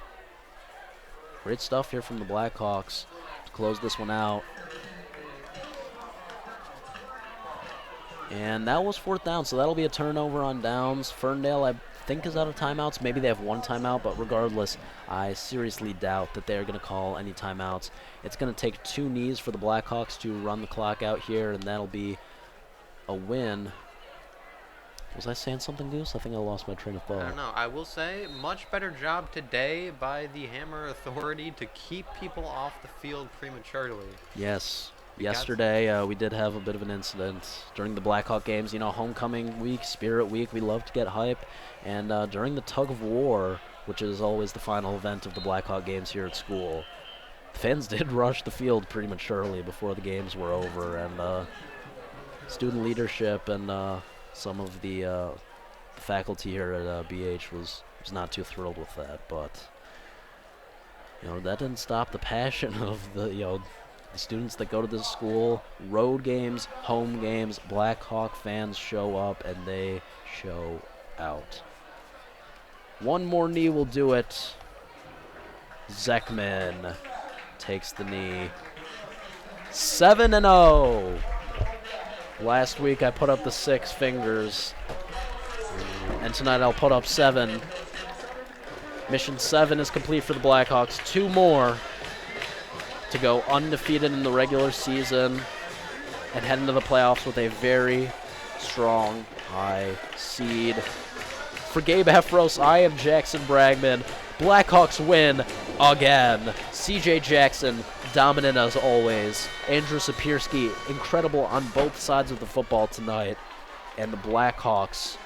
Great stuff here from the Blackhawks to close this one out. And that was 4th down, so that'll be a turnover on downs. Ferndale, I think, is out of timeouts. Maybe they have one timeout, but regardless, I seriously doubt that they're going to call any timeouts. It's going to take 2 knees for the Blackhawks to run the clock out here, and that'll be a win. Was I saying something, Goose? I think I lost my train of thought. I don't know. I will say, much better job today by the Hammer Authority to keep people off the field prematurely. Yes. Yesterday, we did have a bit of an incident during the Blackhawk games. You know, homecoming week, spirit week, we love to get hype. And during the tug of war, which is always the final event of the Blackhawk games here at school, the fans did rush the field prematurely before the games were over. And student leadership and some of the faculty here at BH was not too thrilled with that. But, you know, that didn't stop the passion of the students that go to this school. Road games, home games, Blackhawk fans show up, and they show out. One more knee will do it. Zekman takes the knee. 7-0. Last week I put up the 6 fingers, and tonight I'll put up 7. Mission 7 is complete for the Blackhawks. 2 more to go undefeated in the regular season and head into the playoffs with a very strong high seed. For Gabe Efros, I am Jackson Bragman. Blackhawks win again. CJ Jackson, dominant as always. Andrew Sapirski, incredible on both sides of the football tonight. And the Blackhawks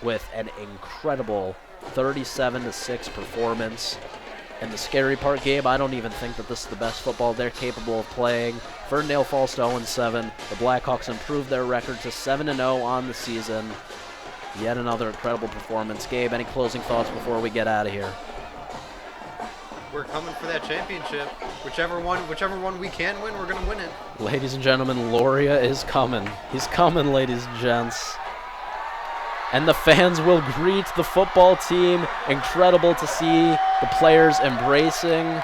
with an incredible 37-6 performance. And the scary part, Gabe, I don't even think that this is the best football they're capable of playing. Ferndale falls to 0-7. The Blackhawks improve their record to 7-0 on the season. Yet another incredible performance. Gabe, any closing thoughts before we get out of here? we're coming for that championship. Whichever one we can win, we're going to win it. Ladies and gentlemen, Loria is coming. He's coming, ladies and gents. And the fans will greet the football team. Incredible to see the players embracing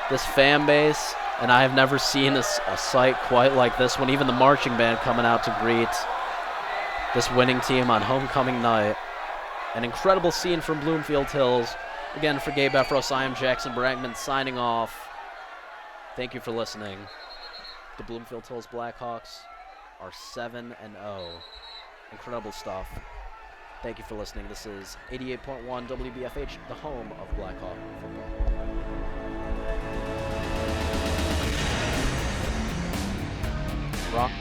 this fan base. And I have never seen a sight quite like this one. Even the marching band coming out to greet this winning team on homecoming night. An incredible scene from Bloomfield Hills. Again, for Gabe Efros, I am Jackson Bragman signing off. Thank you for listening. The Bloomfield Hills Blackhawks are 7-0. Incredible stuff. Thank you for listening. This is 88.1 WBFH, the home of Blackhawk football. Rock.